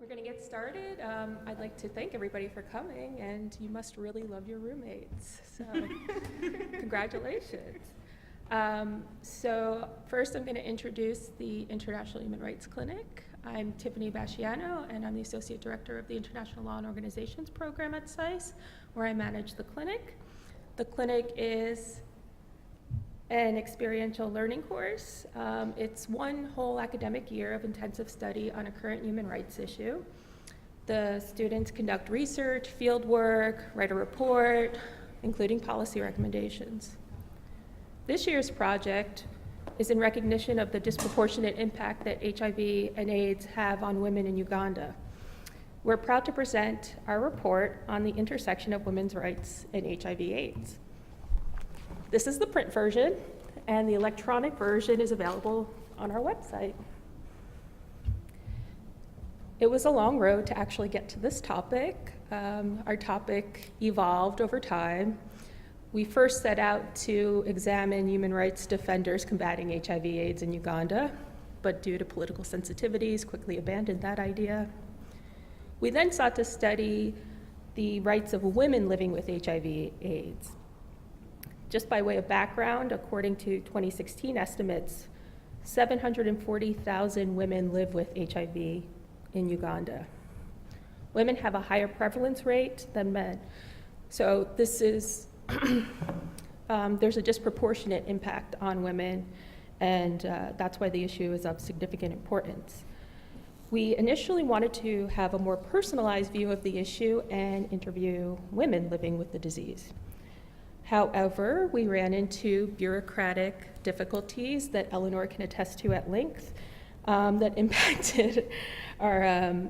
going to get started. I'd like to thank everybody for coming, and you must really love your roommates. So, congratulations. So first I'm going to introduce the International Human Rights Clinic. I'm Tiffany Basciano, and I'm the Associate Director of the International Law and Organizations Program at SAIS, where I manage the clinic. The clinic is an experiential learning course. It's one whole academic year of intensive study on a current human rights issue. The students conduct research, field work, write a report, including policy recommendations. This year's project is in recognition of the disproportionate impact that HIV and AIDS have on women in Uganda. We're proud to present our report on the intersection of women's rights and HIV/AIDS. This is the print version, and the electronic version is available on our website. It was a long road to actually get to this topic. Our topic evolved over time. We first set out to examine human rights defenders combating HIV/AIDS in Uganda, but due to political sensitivities, quickly abandoned that idea. We then sought to study the rights of women living with HIV/AIDS. Just by way of background, according to 2016 estimates, 740,000 women live with HIV in Uganda. Women have a higher prevalence rate than men. So this is, there's a disproportionate impact on women, and that's why the issue is of significant importance. We initially wanted to have a more personalized view of the issue and interview women living with the disease. However, we ran into bureaucratic difficulties that Eleanor can attest to at length that impacted our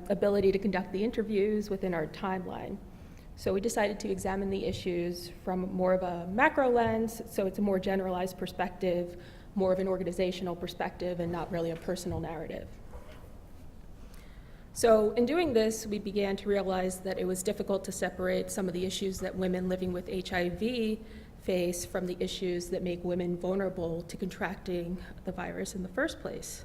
ability to conduct the interviews within our timeline. So we decided to examine the issues from more of a macro lens, so it's a more generalized perspective, more of an organizational perspective, and not really a personal narrative. So in doing this, we began to realize that it was difficult to separate some of the issues that women living with HIV face from the issues that make women vulnerable to contracting the virus in the first place.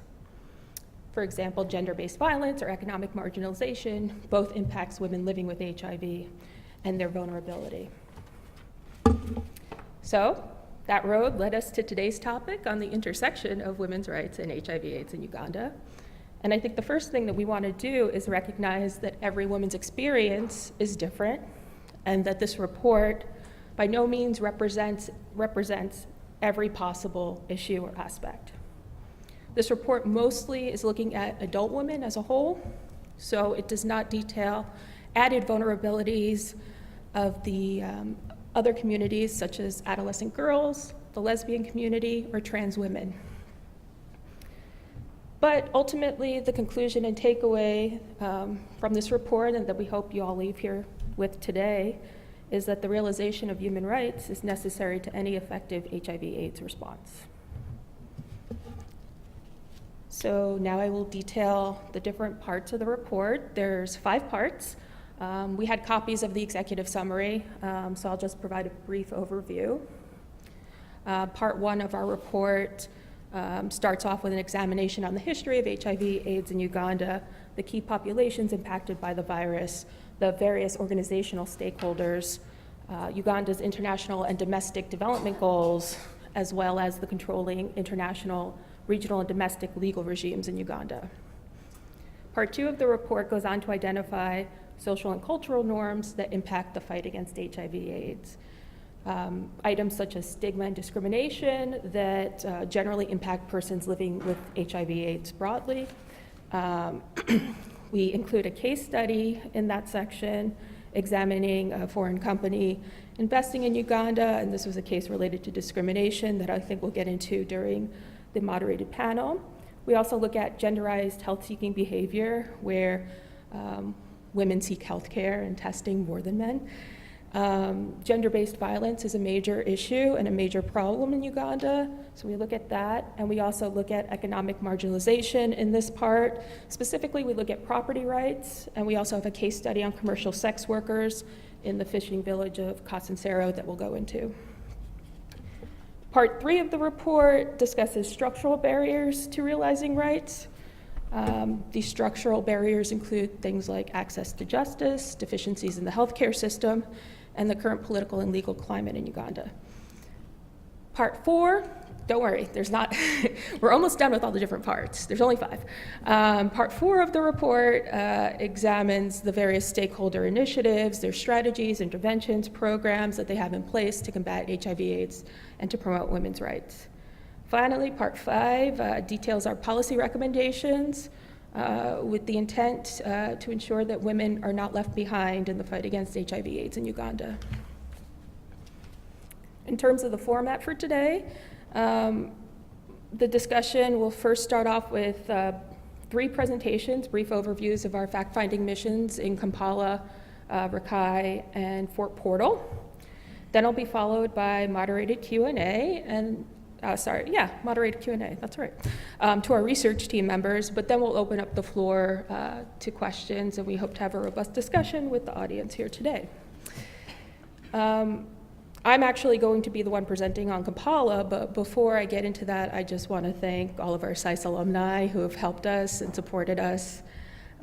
For example, gender-based violence or economic marginalization both impacts women living with HIV and their vulnerability. So that road led us to today's topic on the intersection of women's rights and HIV/AIDS in Uganda. And I think the first thing that we want to do is recognize that every woman's experience is different, and that this report by no means represents every possible issue or aspect. This report mostly is looking at adult women as a whole, so it does not detail added vulnerabilities of the other communities, such as adolescent girls, the lesbian community, or trans women. But ultimately, the conclusion and takeaway from this report, and that we hope you all leave here with today, is that the realization of human rights is necessary to any effective HIV/AIDS response. So now I will detail the different parts of the report. There's 5 parts. We had copies of the executive summary, so I'll just provide a brief overview. Part 1 of our report starts off with an examination on the history of HIV/AIDS in Uganda, the key populations impacted by the virus, the various organizational stakeholders, Uganda's international and domestic development goals, as well as the controlling international, regional, and domestic legal regimes in Uganda. Part 2 of the report goes on to identify social and cultural norms that impact the fight against HIV/AIDS. Items such as stigma and discrimination that generally impact persons living with HIV/AIDS broadly. We include a case study in that section examining a foreign company investing in Uganda, and this was a case related to discrimination that I think we'll get into during the moderated panel. We also look at genderized health-seeking behavior, where women seek health care and testing more than men. Gender-based violence is a major issue and a major problem in Uganda, so we look at that, and we also look at economic marginalization in this part. Specifically, we look at property rights, and we also have a case study on commercial sex workers in the fishing village of Kasansero that we'll go into. Part 3 of the report discusses structural barriers to realizing rights. These structural barriers include things like access to justice, deficiencies in the healthcare system, and the current political and legal climate in Uganda. Part 4, don't worry, there's not, we're almost done with all the different parts. There's only 5. Part 4 of the report examines the various stakeholder initiatives, their strategies, interventions, programs that they have in place to combat HIV/AIDS and to promote women's rights. Finally, Part 5 details our policy recommendations with the intent to ensure that women are not left behind in the fight against HIV/AIDS in Uganda. In terms of the format for today, the discussion will first start off with 3 presentations, brief overviews of our fact-finding missions in Kampala, Rakai, and Fort Portal. Then it'll be followed by moderated Q&A and moderated Q&A, that's right, to our research team members, but then we'll open up the floor to questions, and we hope to have a robust discussion with the audience here today. I'm actually going to be the one presenting on Kampala, but before I get into that, I just want to thank all of our SAIS alumni who have helped us and supported us,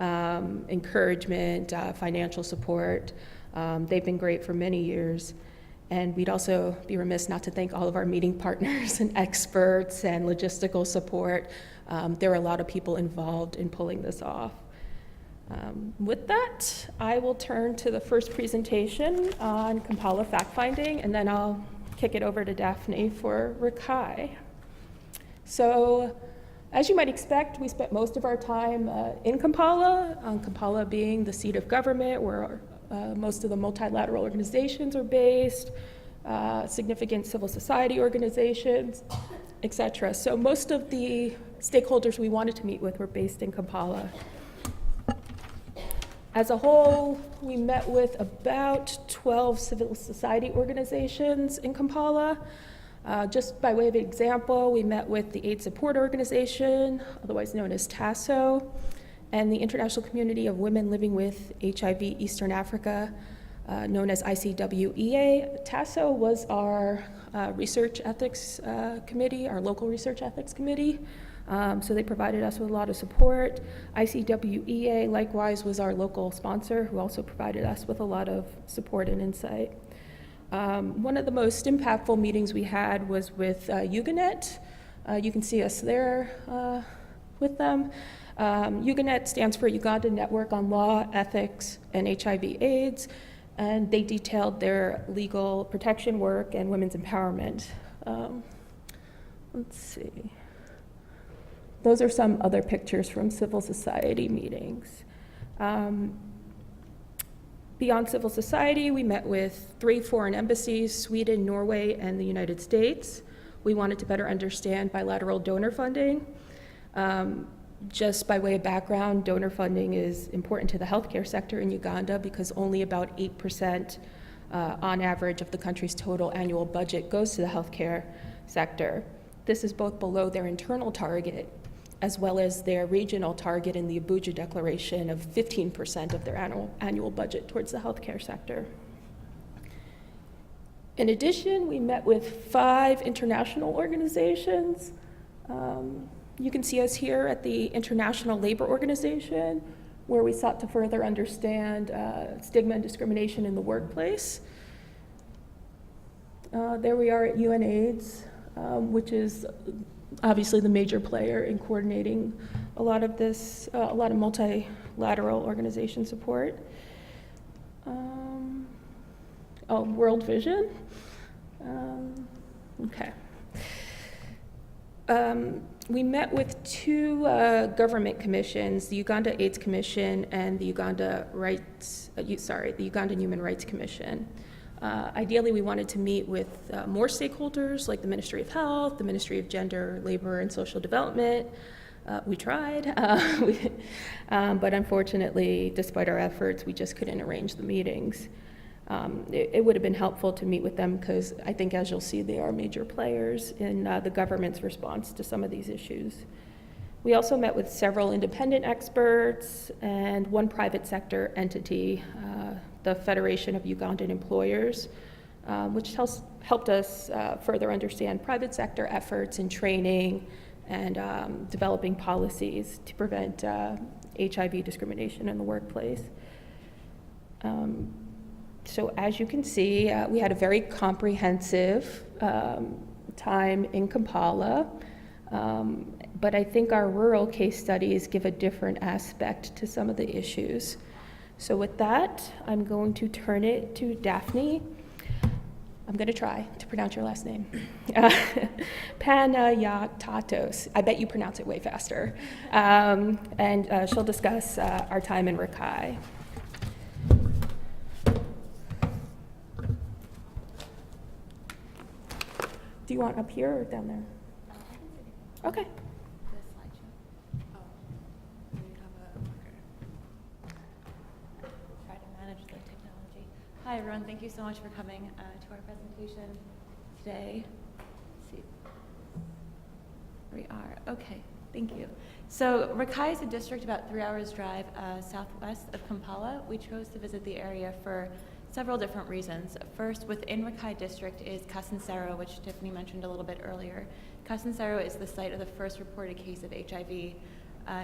encouragement, financial support. They've been great for many years. And we'd also be remiss not to thank all of our meeting partners and experts and logistical support. There are a lot of people involved in pulling this off. With that, I will turn to the first presentation on Kampala fact-finding, and then I'll kick it over to Daphne for Rakai. So, as you might expect, we spent most of our time in Kampala, Kampala being the seat of government where most of the multilateral organizations are based, significant civil society organizations, etc. So most of the stakeholders we wanted to meet with were based in Kampala. As a whole, we met with about 12 civil society organizations in Kampala. Just by way of example, we met with the AIDS Support Organization, otherwise known as TASO, and the International Community of Women Living with HIV Eastern Africa, known as ICWEA. TASO was our research ethics committee, our local research ethics committee. So they provided us with a lot of support. ICWEA, likewise, was our local sponsor who also provided us with a lot of support and insight. One of the most impactful meetings we had was with Uganet. You can see us there with them. Uganet stands for Ugandan Network on Law, Ethics, and HIV/AIDS, and they detailed their legal protection work and women's empowerment. Let's see. Those are some other pictures from civil society meetings. Beyond civil society, we met with 3 foreign embassies, Sweden, Norway, and the United States. We wanted to better understand bilateral donor funding. Just by way of background, donor funding is important to the healthcare sector in Uganda because only about 8% on average of the country's total annual budget goes to the healthcare sector. This is both below their internal target as well as their regional target in the Abuja Declaration of 15% of their annual budget towards the healthcare sector. In addition, we met with 5 international organizations. You can see us here at the International Labor Organization, where we sought to further understand stigma and discrimination in the workplace. There we are at UNAIDS, which is obviously the major player in coordinating a lot of this, a lot of multilateral organization support. World Vision. Okay. We met with 2 government commissions, the Uganda AIDS Commission and the Ugandan Human Rights Commission. Ideally, we wanted to meet with more stakeholders like the Ministry of Health, the Ministry of Gender, Labor, and Social Development. We tried, but unfortunately, despite our efforts, we just couldn't arrange the meetings. It would have been helpful to meet with them because I think, as you'll see, they are major players in the government's response to some of these issues. We also met with several independent experts and 1 private sector entity, the Federation of Ugandan Employers, which helped us further understand private sector efforts in training, and developing policies to prevent HIV discrimination in the workplace. So as you can see, we had a very comprehensive time in Kampala, but I think our rural case studies give a different aspect to some of the issues. So with that, I'm going to turn it to Daphne. I'm going to try to pronounce your last name. Panayiotis. I bet you pronounce it way faster. And she'll discuss our time in Rakai. Do you want up here or down there? Okay. Hi everyone, thank you so much for coming to our presentation today. Let's see. Here we are, okay, thank you. So Rakai is a district about 3 hours drive southwest of Kampala. We chose to visit the area for several different reasons. First, within Rakai district is Kasansero, which Tiffany mentioned a little bit earlier. Kasansero is the site of the first reported case of HIV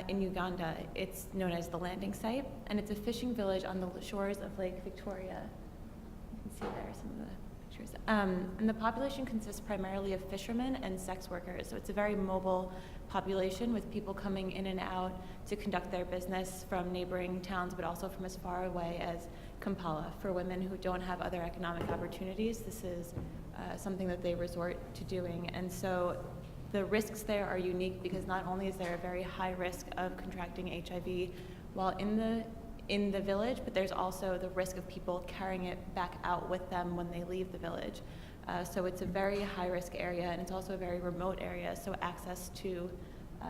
in Uganda. It's known as the landing site, and it's a fishing village on the shores of Lake Victoria. You can see there some of the pictures. And the population consists primarily of fishermen and sex workers, so it's a very mobile population with people coming in and out to conduct their business from neighboring towns, but also from as far away as Kampala. For women who don't have other economic opportunities, this is something that they resort to doing. And so the risks there are unique because not only is there a very high risk of contracting HIV while in the village, but there's also the risk of people carrying it back out with them when they leave the village. So it's a very high-risk area, and it's also a very remote area, so access to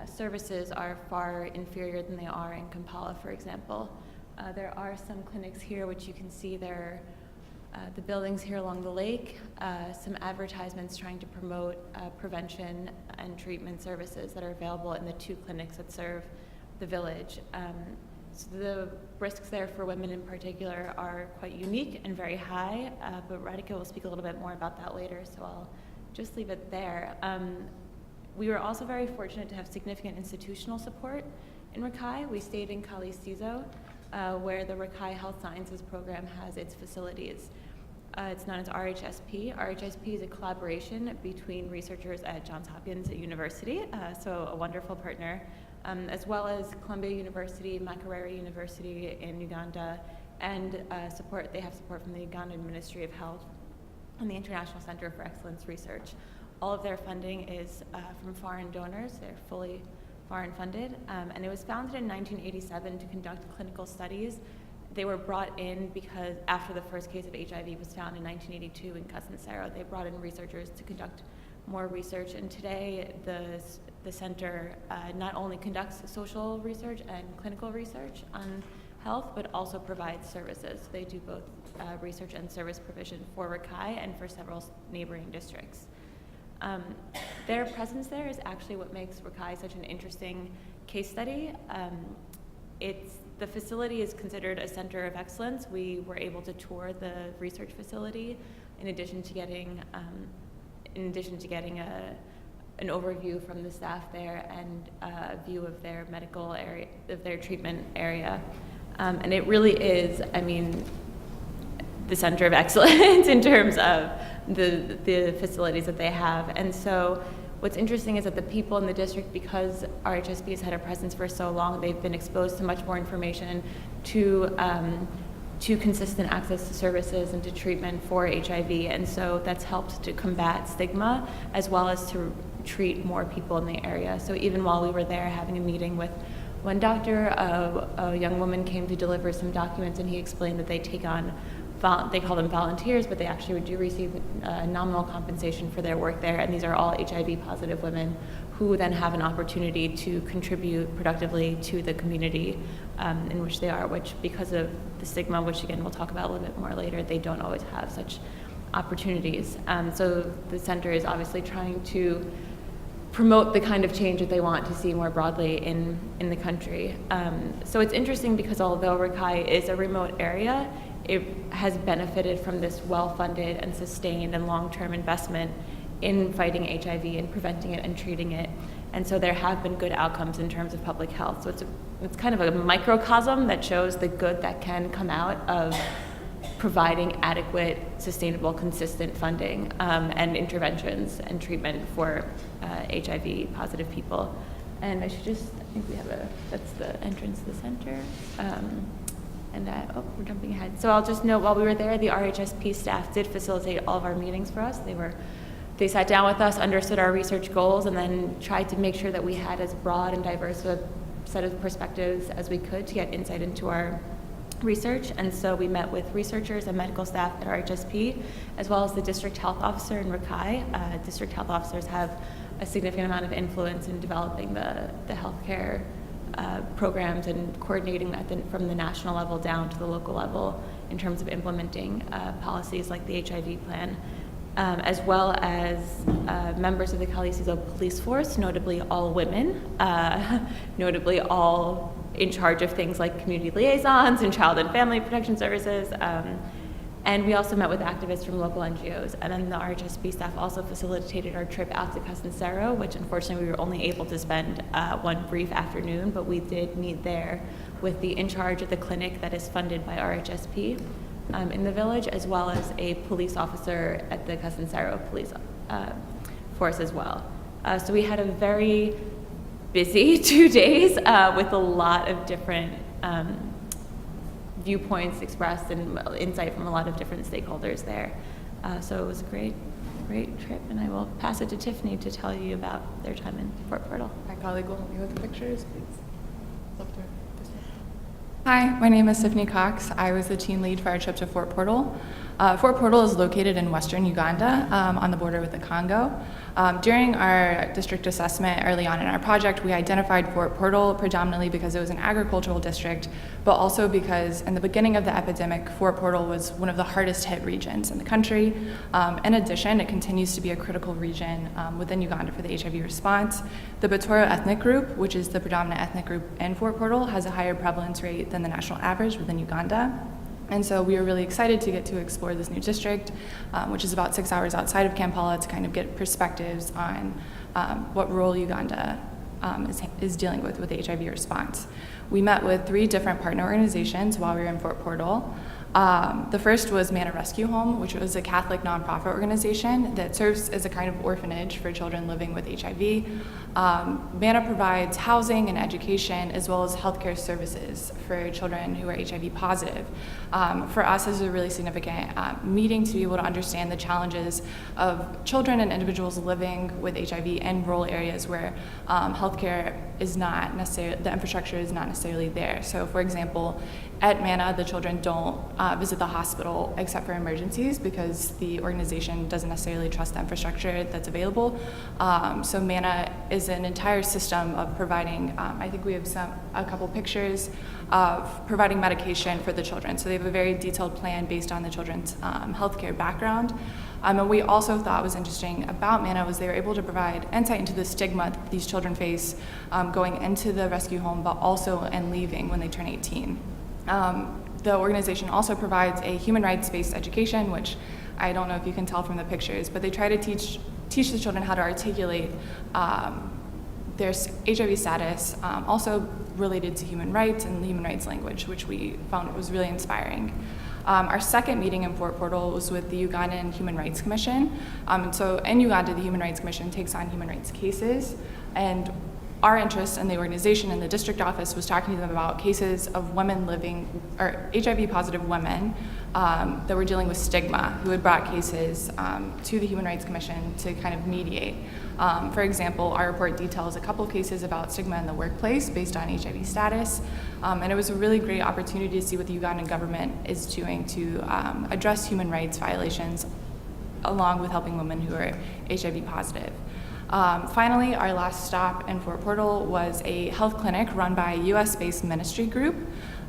services are far inferior than they are in Kampala, for example. There are some clinics here, which you can see there are the buildings here along the lake, some advertisements trying to promote prevention and treatment services that are available in the 2 clinics that serve the village. So the risks there for women in particular are quite unique and very high, but Rakai will speak a little bit more about that later, so I'll just leave it there. We were also very fortunate to have significant institutional support in Rakai. We stayed in Kalisizo, where the Rakai Health Sciences Program has its facilities. It's known as RHSP. RHSP is a collaboration between researchers at Johns Hopkins University, so a wonderful partner, as well as Columbia University, Makerere University in Uganda, and they have support from the Ugandan Ministry of Health and the International Center for Excellence Research. All of their funding is from foreign donors. They're fully foreign funded, and it was founded in 1987 to conduct clinical studies. They were brought in because after the first case of HIV was found in 1982 in Kasansero, they brought in researchers to conduct more research, and today the center not only conducts social research and clinical research on health, but also provides services. They do both research and service provision for Rakai and for several neighboring districts. Their presence there is actually what makes Rakai such an interesting case study. The facility is considered a center of excellence. We were able to tour the research facility in addition to getting an overview from the staff there and a view of their medical area, of their treatment area. And it really is, I mean, the center of excellence in terms of the facilities that they have. And so what's interesting is that the people in the district, because RHSP has had a presence for so long, they've been exposed to much more information, to consistent access to services and to treatment for HIV. And so that's helped to combat stigma as well as to treat more people in the area. So even while we were there having a meeting with one doctor, a young woman came to deliver some documents, and he explained that they take on, they call them volunteers, but they actually do receive nominal compensation for their work there, and these are all HIV positive women who then have an opportunity to contribute productively to the community in which they are, which because of the stigma, which again we'll talk about a little bit more later, they don't always have such opportunities. So the center is obviously trying to promote the kind of change that they want to see more broadly in the country. So it's interesting because although Rakai is a remote area, it has benefited from this well-funded and sustained and long-term investment in fighting HIV and preventing it and treating it. And so there have been good outcomes in terms of public health. So it's kind of a microcosm that shows the good that can come out of providing adequate, sustainable, consistent funding and interventions and treatment for HIV positive people. And I think we have that's the entrance to the center. We're jumping ahead. So I'll just note, while we were there, the RHSP staff did facilitate all of our meetings for us. They sat down with us, understood our research goals, and then tried to make sure that we had as broad and diverse a set of perspectives as we could to get insight into our research. And so we met with researchers and medical staff at RHSP, as well as the district health officer in Rakai. District health officers have a significant amount of influence in developing the healthcare programs and coordinating that from the national level down to the local level in terms of implementing policies like the HIV plan, as well as members of the Calisizo police force, notably all women, notably all in charge of things like community liaisons and child and family protection services. And we also met with activists from local NGOs. And then the RHSP staff also facilitated our trip out to Casancero, which unfortunately we were only able to spend one brief afternoon, but we did meet there with the in charge of the clinic that is funded by RHSP in the village, as well as a police officer at the Casancero police force as well. So we had a very busy 2 days with a lot of different viewpoints expressed and insight from a lot of different stakeholders there. So it was a great trip, and I will pass it to Tiffany to tell you about their time in Fort Portal. My colleague will help me with the pictures, please. Up there. Hi, my name is Tiffany Cox. I was the team lead for our trip to Fort Portal. Fort Portal is located in western Uganda on the border with the Congo. During our district assessment early on in our project, we identified Fort Portal predominantly because it was an agricultural district, but also because in the beginning of the epidemic, Fort Portal was one of the hardest hit regions in the country. In addition, it continues to be a critical region within Uganda for the HIV response. The Batoro ethnic group, which is the predominant ethnic group in Fort Portal, has a higher prevalence rate than the national average within Uganda. And so we were really excited to get to explore this new district, which is about 6 hours outside of Kampala, to kind of get perspectives on what rural Uganda is dealing with the HIV response. We met with 3 different partner organizations while we were in Fort Portal. The first was Manna Rescue Home, which was a Catholic nonprofit organization that serves as a kind of orphanage for children living with HIV. Manna provides housing and education, as well as healthcare services for children who are HIV positive. For us, this is a really significant meeting to be able to understand the challenges of children and individuals living with HIV in rural areas where healthcare is not necessarily, the infrastructure is not necessarily there. So, for example, at Manna, the children don't visit the hospital except for emergencies because the organization doesn't necessarily trust the infrastructure that's available. So Manna is an entire system of providing, I think we have a couple pictures of providing medication for the children. So they have a very detailed plan based on the children's healthcare background. And what we also thought was interesting about Manna was they were able to provide insight into the stigma that these children face going into the rescue home, but also in leaving when they turn 18. The organization also provides a human rights-based education, which I don't know if you can tell from the pictures, but they try to teach the children how to articulate their HIV status, also related to human rights and the human rights language, which we found was really inspiring. Our second meeting in Fort Portal was with the Ugandan Human Rights Commission. So in Uganda, the Human Rights Commission takes on human rights cases, and our interest in the organization and the district office was talking to them about cases of women living, or HIV positive women that were dealing with stigma, who had brought cases to the Human Rights Commission to kind of mediate. For example, our report details a couple cases about stigma in the workplace based on HIV status, and it was a really great opportunity to see what the Ugandan government is doing to address human rights violations along with helping women who are HIV positive. Finally, our last stop in Fort Portal was a health clinic run by a US-based ministry group.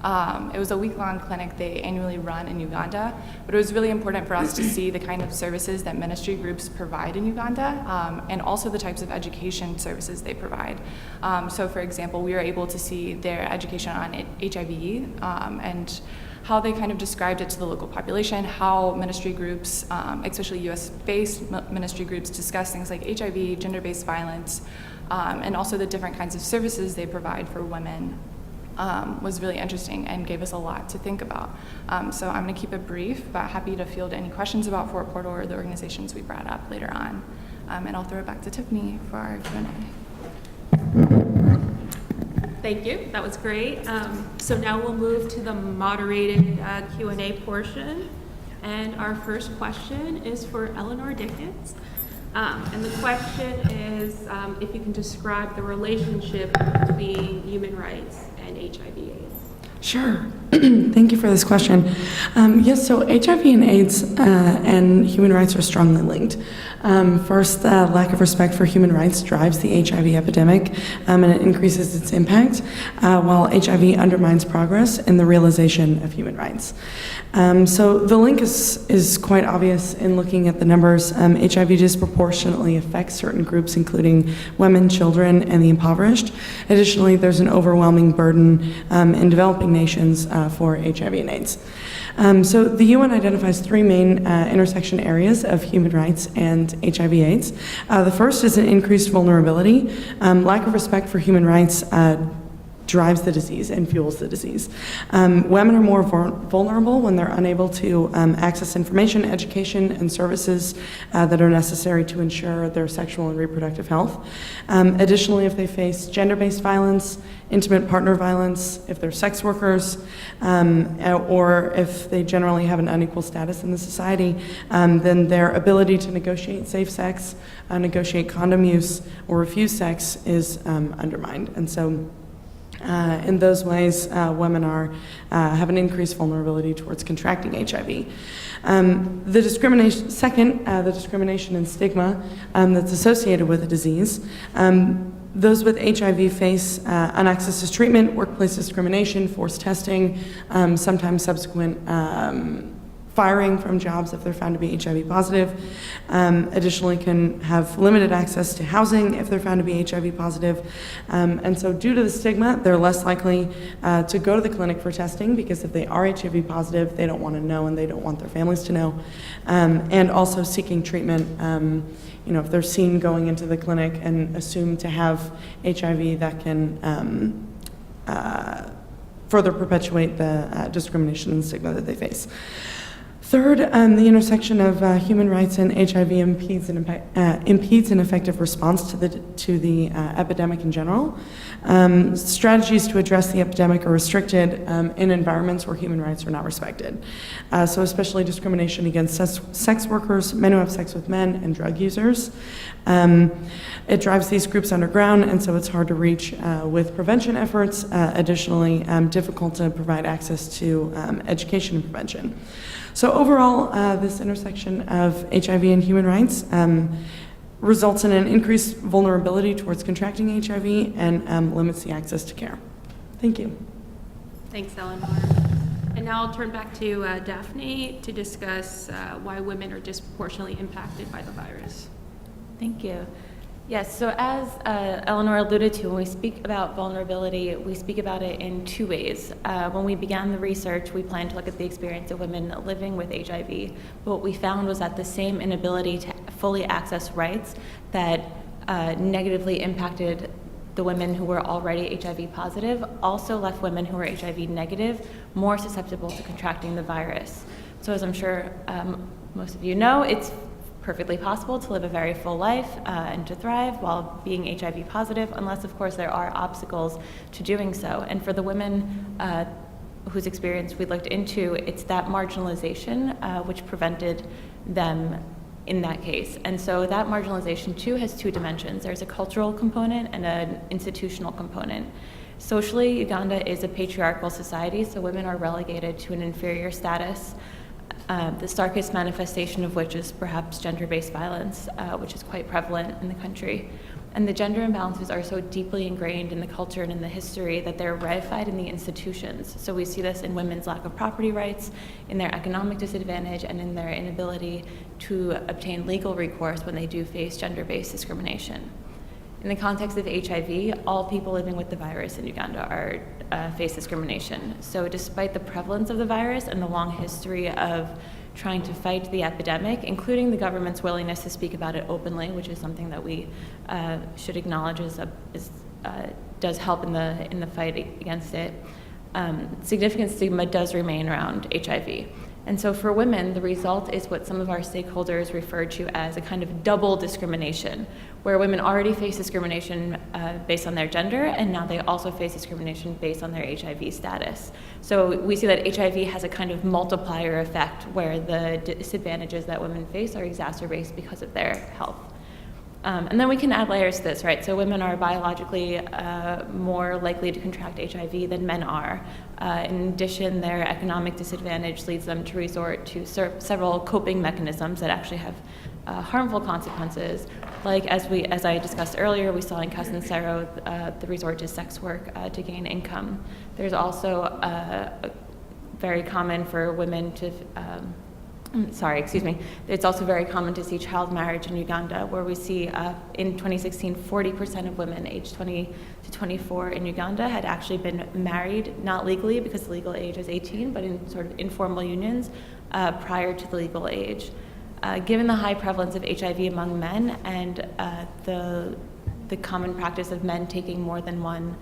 It was a week-long clinic they annually run in Uganda, but it was really important for us to see the kind of services that ministry groups provide in Uganda, and also the types of education services they provide. So for example, we were able to see their education on HIV and how they kind of described it to the local population, how ministry groups, especially US-based ministry groups, discuss things like HIV, gender-based violence, and also the different kinds of services they provide for women was really interesting and gave us a lot to think about. So I'm going to keep it brief, but happy to field any questions about Fort Portal or the organizations we brought up later on. And I'll throw it back to Tiffany for our Q&A. Thank you. That was great. So now we'll move to the moderated Q&A portion. And our first question is for Eleanor Dickens. And the question is if you can describe the relationship between human rights and HIV/AIDS. Sure. Thank you for this question. Yes, so HIV and AIDS and human rights are strongly linked. First, lack of respect for human rights drives the HIV epidemic and it increases its impact, while HIV undermines progress in the realization of human rights. So the link is quite obvious in looking at the numbers. HIV disproportionately affects certain groups, including women, children, and the impoverished. Additionally, there's an overwhelming burden in developing nations for HIV and AIDS. So the UN identifies three main intersection areas of human rights and HIV/AIDS. The first is an increased vulnerability. Lack of respect for human rights drives the disease and fuels the disease. Women are more vulnerable when they're unable to access information, education, and services that are necessary to ensure their sexual and reproductive health. Additionally, if they face gender-based violence, intimate partner violence, if they're sex workers, or if they generally have an unequal status in the society, then their ability to negotiate safe sex, negotiate condom use, or refuse sex is undermined. And so in those ways, women have an increased vulnerability towards contracting HIV. The discrimination and stigma that's associated with the disease. Those with HIV face unaccess to treatment, workplace discrimination, forced testing, sometimes subsequent firing from jobs if they're found to be HIV positive. Additionally, can have limited access to housing if they're found to be HIV positive. And so due to the stigma, they're less likely to go to the clinic for testing, because if they are HIV positive, they don't want to know and they don't want their families to know. And also seeking treatment, if they're seen going into the clinic and assumed to have HIV, that can further perpetuate the discrimination and stigma that they face. Third, the intersection of human rights and HIV impedes an effective response to the epidemic in general. Strategies to address the epidemic are restricted in environments where human rights are not respected. So especially discrimination against sex workers, men who have sex with men, and drug users. It drives these groups underground, and so it's hard to reach with prevention efforts. Additionally, difficult to provide access to education and prevention. So overall, this intersection of HIV and human rights results in an increased vulnerability towards contracting HIV and limits the access to care. Thank you. Thanks, Eleanor. And now I'll turn back to Daphne to discuss why women are disproportionately impacted by the virus. Thank you. Yes, so as Eleanor alluded to, when we speak about vulnerability, we speak about it in two ways. When we began the research, we planned to look at the experience of women living with HIV. But what we found was that the same inability to fully access rights that negatively impacted the women who were already HIV positive also left women who were HIV negative more susceptible to contracting the virus. So as I'm sure most of you know, it's perfectly possible to live a very full life and to thrive while being HIV positive, unless, of course, there are obstacles to doing so. And for the women whose experience we looked into, it's that marginalization which prevented them in that case. And so that marginalization, too, has two dimensions. There's a cultural component and an institutional component. Socially, Uganda is a patriarchal society, so women are relegated to an inferior status. The starkest manifestation of which is perhaps gender-based violence, which is quite prevalent in the country. And the gender imbalances are so deeply ingrained in the culture and in the history that they're ratified in the institutions. So we see this in women's lack of property rights, in their economic disadvantage, and in their inability to obtain legal recourse when they do face gender-based discrimination. In the context of HIV, all people living with the virus in Uganda face discrimination. So despite the prevalence of the virus and the long history of trying to fight the epidemic, including the government's willingness to speak about it openly, which is something that we should acknowledge does help in the fight against it. Significant stigma does remain around HIV. And so for women, the result is what some of our stakeholders refer to as a kind of double discrimination, where women already face discrimination based on their gender, and now they also face discrimination based on their HIV status. So we see that HIV has a kind of multiplier effect where the disadvantages that women face are exacerbated because of their health. And then we can add layers to this, right? So women are biologically more likely to contract HIV than men are. In addition, their economic disadvantage leads them to resort to several coping mechanisms that actually have harmful consequences. Like as I discussed earlier, we saw in Casansero the resort to sex work to gain income. There's also very common for women to It's also very common to see child marriage in Uganda, where we see in 2016, 40% of women aged 20 to 24 in Uganda had actually been married, not legally because the legal age is 18, but in sort of informal unions prior to the legal age. Given the high prevalence of HIV among men and the common practice of men taking more than one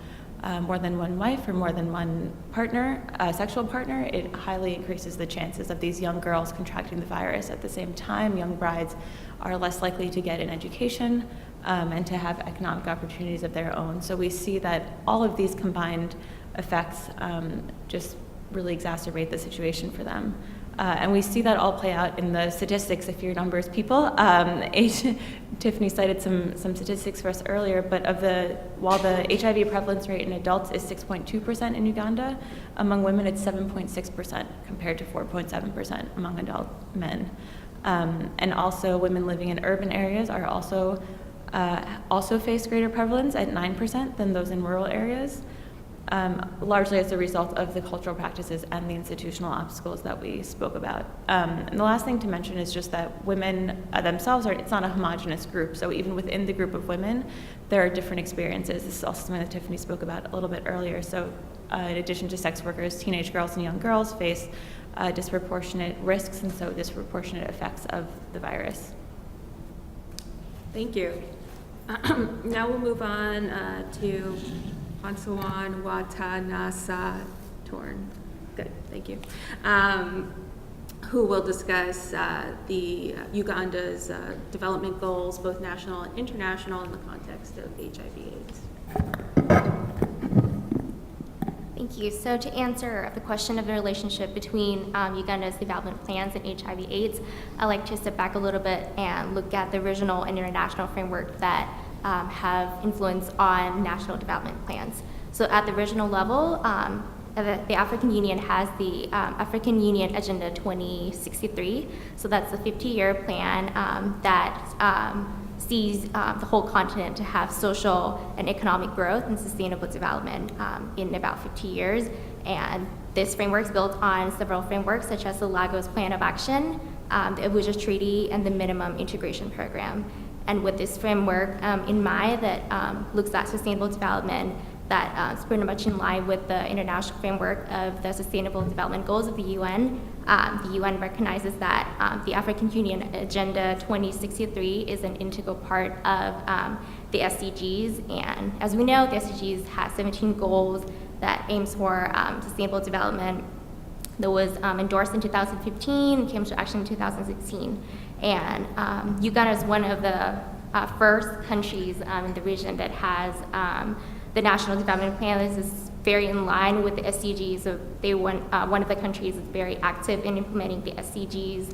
wife or more than one partner, sexual partner, it highly increases the chances of these young girls contracting the virus. At the same time, young brides are less likely to get an education and to have economic opportunities of their own. So we see that all of these combined effects just really exacerbate the situation for them. And we see that all play out in the statistics, if you're numbers people. Tiffany cited some statistics for us earlier, but while the HIV prevalence rate in adults is 6.2% in Uganda, among women it's 7.6% compared to 4.7% among adult men. And also women living in urban areas are also face greater prevalence at 9% than those in rural areas. Largely as a result of the cultural practices and the institutional obstacles that we spoke about. And the last thing to mention is just that women themselves it's not a homogenous group, so even within the group of women, there are different experiences. This is also something that Tiffany spoke about a little bit earlier. So in addition to sex workers, teenage girls and young girls face disproportionate risks and so disproportionate effects of the virus. Thank you. Now we'll move on to Ansuan Watanasa Torn. Good, thank you. Who will discuss the Uganda's development goals, both national and international, in the context of HIV/AIDS. Thank you. So to answer the question of the relationship between Uganda's development plans and HIV/AIDS, I'd like to step back a little bit and look at the regional and international framework that have influence on national development plans. So at the regional level, the African Union has the African Union Agenda 2063. So that's a 50-year plan that sees the whole continent to have social and economic growth and sustainable development in about 50 years. And this framework is built on several frameworks, such as the Lagos Plan of Action, the Abuja Treaty, and the Minimum Integration Program. And with this framework in mind that looks at sustainable development, that is pretty much in line with the international framework of the Sustainable Development Goals of the UN. The UN recognizes that the African Union Agenda 2063 is an integral part of the SDGs. And as we know, the SDGs has 17 goals that aims for sustainable development that was endorsed in 2015, came to action in 2016. And Uganda is one of the first countries in the region that has the National Development Plan. This is very in line with the SDGs. So they one of the countries is very active in implementing the SDGs.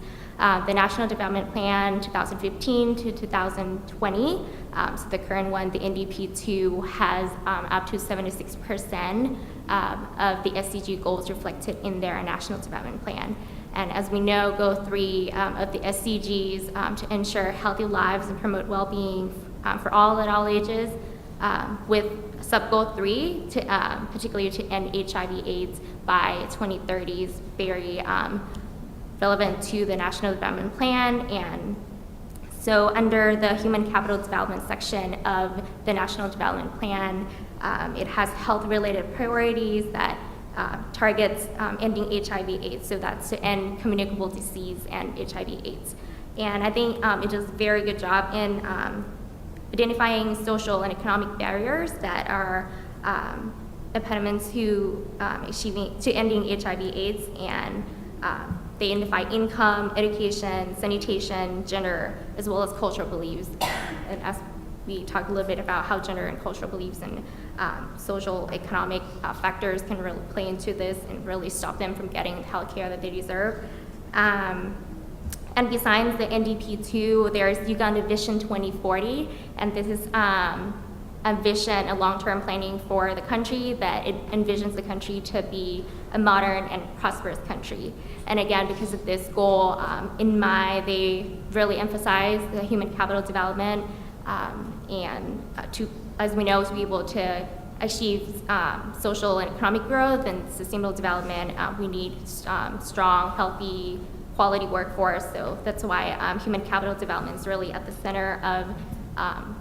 The National Development Plan 2015 to 2020, so the current one, the NDP2, has up to 76% of the SDG goals reflected in their National Development Plan. And as we know, Goal 3 of the SDGs to ensure healthy lives and promote well-being for all at all ages, with sub-goal 3, particularly to end HIV/AIDS by 2030, is very relevant to the National Development Plan. And so under the Human Capital Development section of the National Development Plan, it has health-related priorities that targets ending HIV/AIDS. So that's to end communicable disease and HIV/AIDS. And I think it does a very good job in identifying social and economic barriers that are impediments to ending HIV/AIDS, and they identify income, education, sanitation, gender, as well as cultural beliefs. And as we talked a little bit about how gender and cultural beliefs and social economic factors can really play into this and really stop them from getting the health care that they deserve. And besides the NDP2, there's Uganda Vision 2040, and this is a vision, a long-term planning for the country that it envisions the country to be a modern and prosperous country. And again, because of this goal, they really emphasize the human capital development, and as we know, to be able to achieve social and economic growth and sustainable development, we need strong, healthy, quality workforce. So that's why human capital development is really at the center of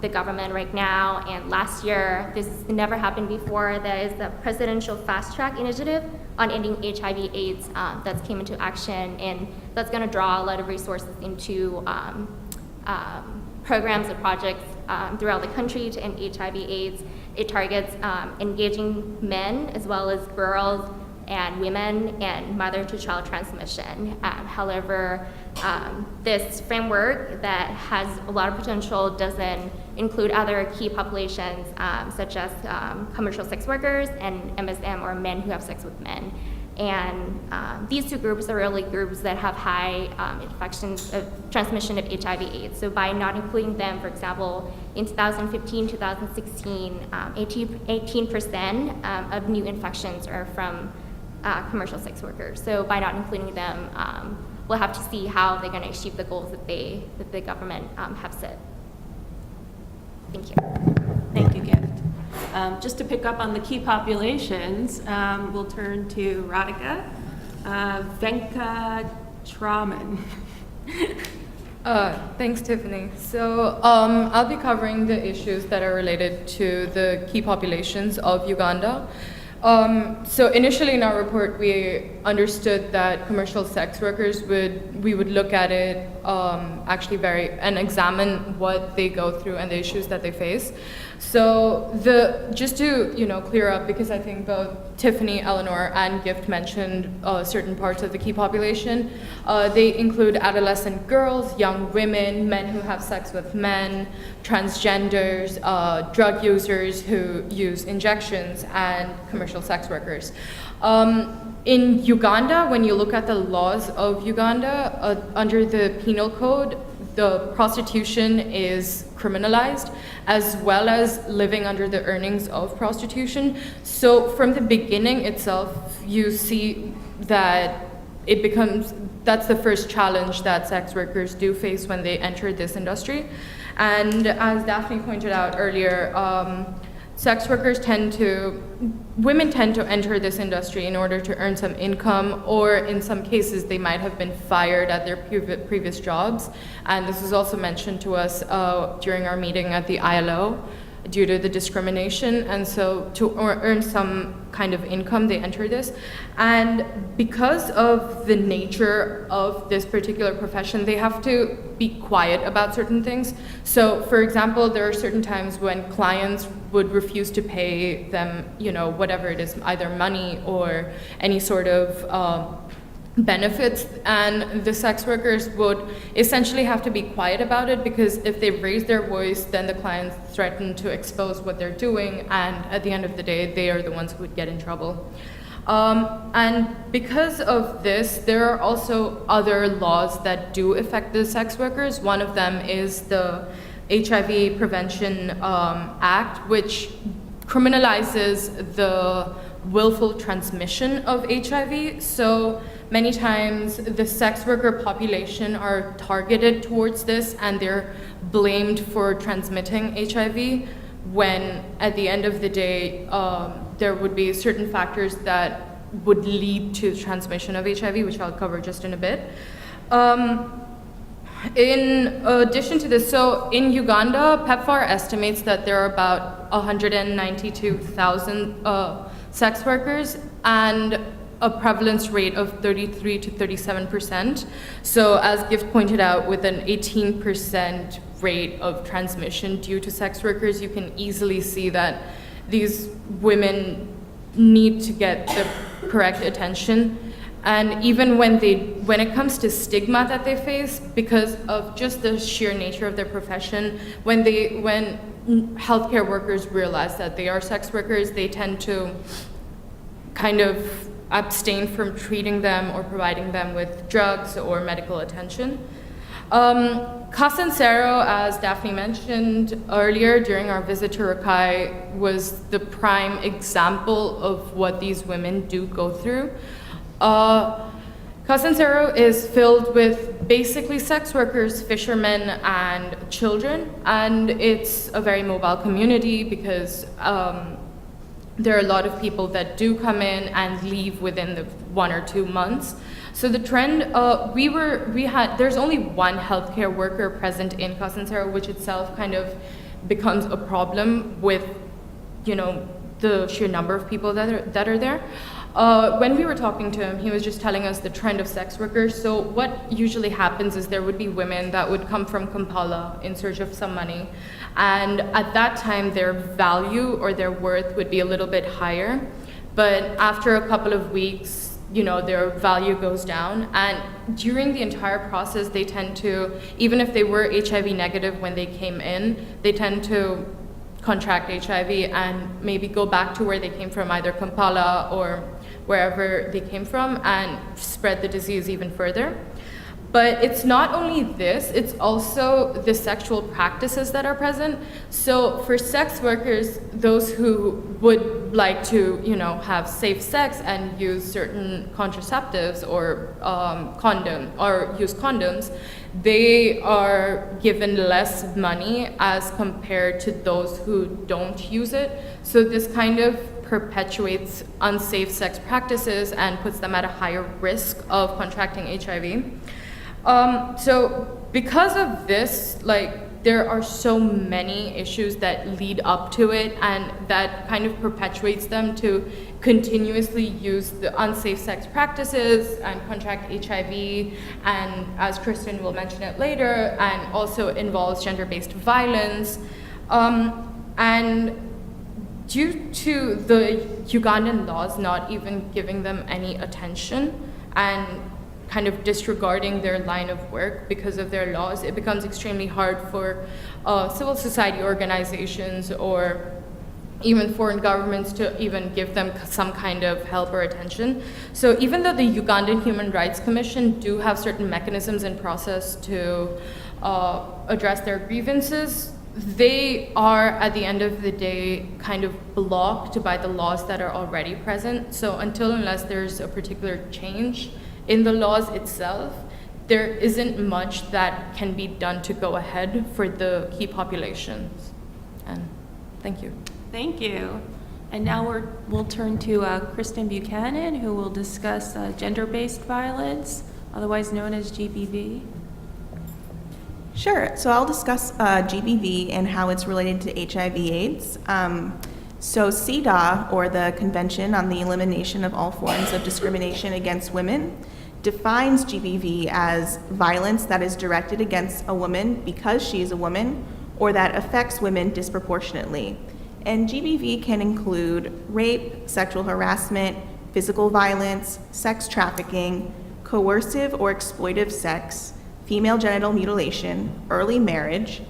the government right now. And last year, this never happened before, there is the Presidential Fast Track Initiative on ending HIV/AIDS that came into action, and that's going to draw a lot of resources into programs and projects throughout the country to end HIV/AIDS. It targets engaging men as well as girls and women and mother-to-child transmission. However, this framework that has a lot of potential doesn't include other key populations such as commercial sex workers and MSM, or men who have sex with men. And these two groups are really groups that have high transmission of HIV/AIDS. So by not including them, for example, in 2015, 2016, 18% of new infections are from commercial sex workers. So by not including them, we'll have to see how they're going to achieve the goals that the government have set. Thank you. Thank you, Gift. Just to pick up on the key populations, we'll turn to Radhika Venkatraman. Thanks, Tiffany. So I'll be covering the issues that are related to the key populations of Uganda. So initially in our report, we understood that commercial sex workers we would look at it and examine what they go through and the issues that they face. So just to clear up, because I think both Tiffany, Eleanor, and Gift mentioned certain parts of the key population. They include adolescent girls, young women, men who have sex with men, transgenders, drug users who use injections, and commercial sex workers. In Uganda, when you look at the laws of Uganda, under the penal code, the prostitution is criminalized, as well as living under the earnings of prostitution. So from the beginning itself, you see that that's the first challenge that sex workers do face when they enter this industry. And as Daphne pointed out earlier, women tend to enter this industry in order to earn some income, or in some cases they might have been fired at their previous jobs. And this was also mentioned to us during our meeting at the ILO due to the discrimination. And so to earn some kind of income, they enter this. And because of the nature of this particular profession, they have to be quiet about certain things. So for example, there are certain times when clients would refuse to pay them, whatever it is, either money or any sort of benefits, and the sex workers would essentially have to be quiet about it, because if they raise their voice, then the clients threaten to expose what they're doing, and at the end of the day, they are the ones who would get in trouble. And because of this, there are also other laws that do affect the sex workers. One of them is the HIV Prevention Act, which criminalizes the willful transmission of HIV. So many times the sex worker population are targeted towards this, and they're blamed for transmitting HIV, when at the end of the day, there would be certain factors that would lead to transmission of HIV, which I'll cover just in a bit. In addition to this, so in Uganda, PEPFAR estimates that there are about 192,000 sex workers and a prevalence rate of 33 to 37%. So as Gift pointed out, with an 18% rate of transmission due to sex workers, you can easily see that these women need to get the correct attention. And even when it comes to stigma that they face, because of just the sheer nature of their profession, when healthcare workers realize that they are sex workers, they tend to kind of abstain from treating them or providing them with drugs or medical attention. Casancero, as Daphne mentioned earlier during our visit to Rakai, was the prime example of what these women do go through. Casancero is filled with basically sex workers, fishermen, and children, and it's a very mobile community because there are a lot of people that do come in and leave within the 1 or 2 months. So the trend, there's only one healthcare worker present in Casancero, which itself kind of becomes a problem with, the sheer number of people that are there. When we were talking to him, he was just telling us the trend of sex workers. So what usually happens is there would be women that would come from Kampala in search of some money. And at that time, their value or their worth would be a little bit higher. But after a couple of weeks, their value goes down. And during the entire process, they tend to, even if they were HIV negative when they came in, they tend to contract HIV and maybe go back to where they came from, either Kampala or wherever they came from, and spread the disease even further. But it's not only this, it's also the sexual practices that are present. So for sex workers, those who would like to, have safe sex and use certain contraceptives or use condoms, they are given less money as compared to those who don't use it. So this kind of perpetuates unsafe sex practices and puts them at a higher risk of contracting HIV. So because of this, there are so many issues that lead up to it, and that kind of perpetuates them to continuously use the unsafe sex practices and contract HIV, and as Kristen will mention it later, and also involves gender-based violence. And due to the Ugandan laws not even giving them any attention and kind of disregarding their line of work because of their laws, it becomes extremely hard for civil society organizations or even foreign governments to even give them some kind of help or attention. So even though the Ugandan Human Rights Commission do have certain mechanisms in process to address their grievances, they are, at the end of the day, kind of blocked by the laws that are already present. So unless there's a particular change in the laws itself, there isn't much that can be done to go ahead for the key populations. And thank you. Thank you. And now we'll turn to Kristen Buchanan, who will discuss gender-based violence, otherwise known as GBV. Sure. So I'll discuss GBV and how it's related to HIV/AIDS. So CEDAW, or the Convention on the Elimination of All Forms of Discrimination Against Women, defines GBV as violence that is directed against a woman because she is a woman or that affects women disproportionately. And GBV can include rape, sexual harassment, physical violence, sex trafficking, coercive or exploitive sex, female genital mutilation, early marriage,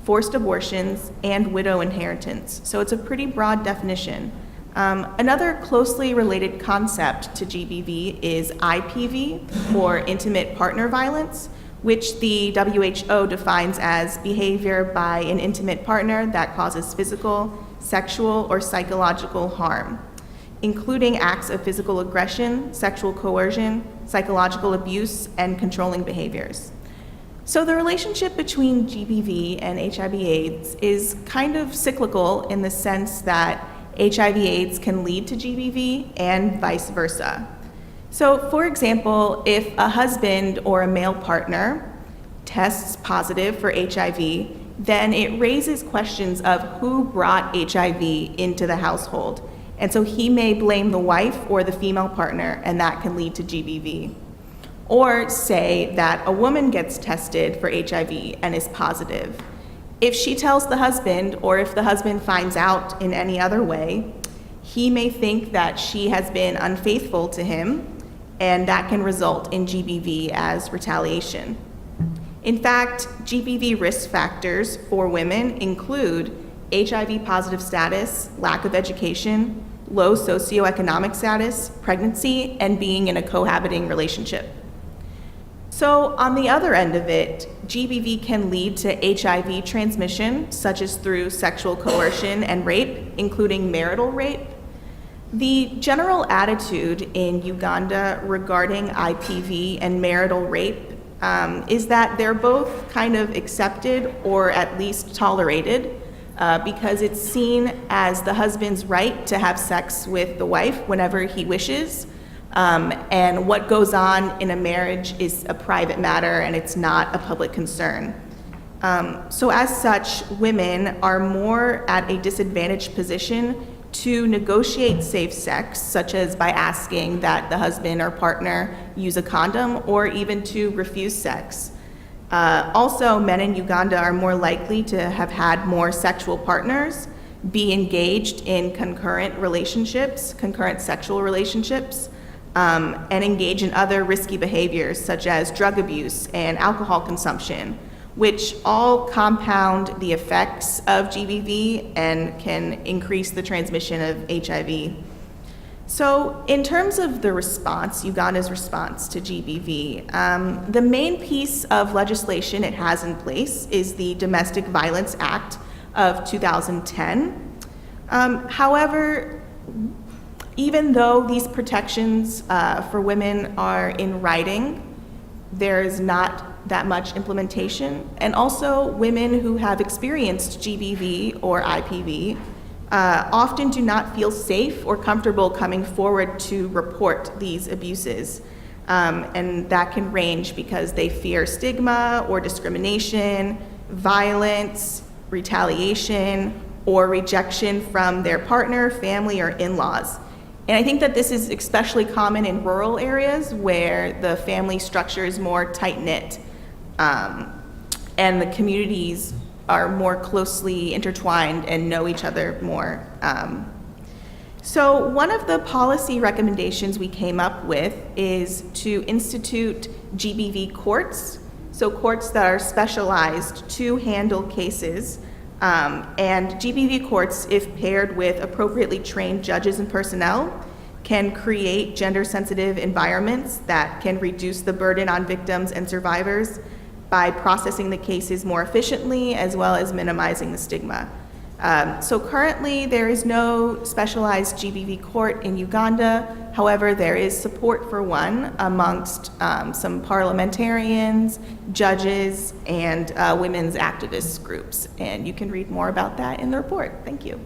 forced abortions, and widow inheritance. So it's a pretty broad definition. Another closely related concept to GBV is IPV, or intimate partner violence, which the WHO defines as behavior by an intimate partner that causes physical, sexual, or psychological harm, including acts of physical aggression, sexual coercion, psychological abuse, and controlling behaviors. So the relationship between GBV and HIV/AIDS is kind of cyclical in the sense that HIV/AIDS can lead to GBV and vice versa. So for example, if a husband or a male partner tests positive for HIV, then it raises questions of who brought HIV into the household. And so he may blame the wife or the female partner, and that can lead to GBV. Or say that a woman gets tested for HIV and is positive. If she tells the husband, or if the husband finds out in any other way, he may think that she has been unfaithful to him, and that can result in GBV as retaliation. In fact, GBV risk factors for women include HIV positive status, lack of education, low socioeconomic status, pregnancy, and being in a cohabiting relationship. So on the other end of it, GBV can lead to HIV transmission, such as through sexual coercion and rape, including marital rape. The general attitude in Uganda regarding IPV and marital rape is that they're both kind of accepted or at least tolerated because it's seen as the husband's right to have sex with the wife whenever he wishes. And what goes on in a marriage is a private matter and it's not a public concern. So as such, women are more at a disadvantaged position to negotiate safe sex, such as by asking that the husband or partner use a condom or even to refuse sex. Also, men in Uganda are more likely to have had more sexual partners, be engaged in concurrent sexual relationships, and engage in other risky behaviors such as drug abuse and alcohol consumption, which all compound the effects of GBV and can increase the transmission of HIV. So in terms of the response, Uganda's response to GBV, the main piece of legislation it has in place is the Domestic Violence Act of 2010. However, even though these protections for women are in writing, there is not that much implementation. And also, women who have experienced GBV or IPV often do not feel safe or comfortable coming forward to report these abuses. And that can range because they fear stigma or discrimination, violence, retaliation, or rejection from their partner, family, or in-laws. And I think that this is especially common in rural areas where the family structure is more tight-knit and the communities are more closely intertwined and know each other more. So one of the policy recommendations we came up with is to institute GBV courts, so courts that are specialized to handle cases. And GBV courts, if paired with appropriately trained judges and personnel, can create gender-sensitive environments that can reduce the burden on victims and survivors by processing the cases more efficiently, as well as minimizing the stigma. So currently, there is no specialized GBV court in Uganda. However, there is support for one amongst some parliamentarians, judges, and women's activist groups. And you can read more about that in the report. Thank you.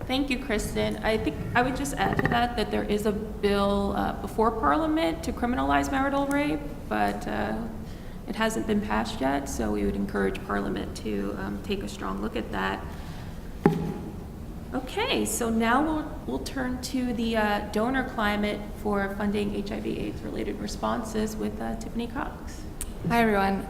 Thank you, Kristen. I think I would just add to that there is a bill before Parliament to criminalize marital rape, but it hasn't been passed yet, so we would encourage Parliament to take a strong look at that. Okay, so now we'll turn to the donor climate for funding HIV/AIDS related responses with Tiffany Cox. Hi, everyone.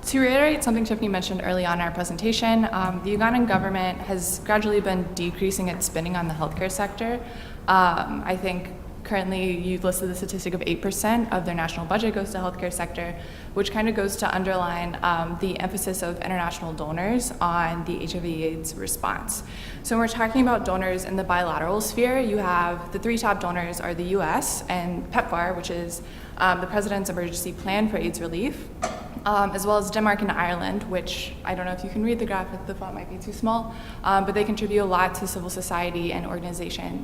To reiterate something Tiffany mentioned early on in our presentation, the Ugandan government has gradually been decreasing its spending on the healthcare sector. I think currently you listed the statistic of 8% of their national budget goes to the healthcare sector, which kind of goes to underline the emphasis of international donors on the HIV/AIDS response. So when we're talking about donors in the bilateral sphere, you have the three top donors are the US and PEPFAR, which is the President's Emergency Plan for AIDS Relief, as well as Denmark and Ireland, which I don't know if you can read the graphic, the font might be too small, but they contribute a lot to civil society and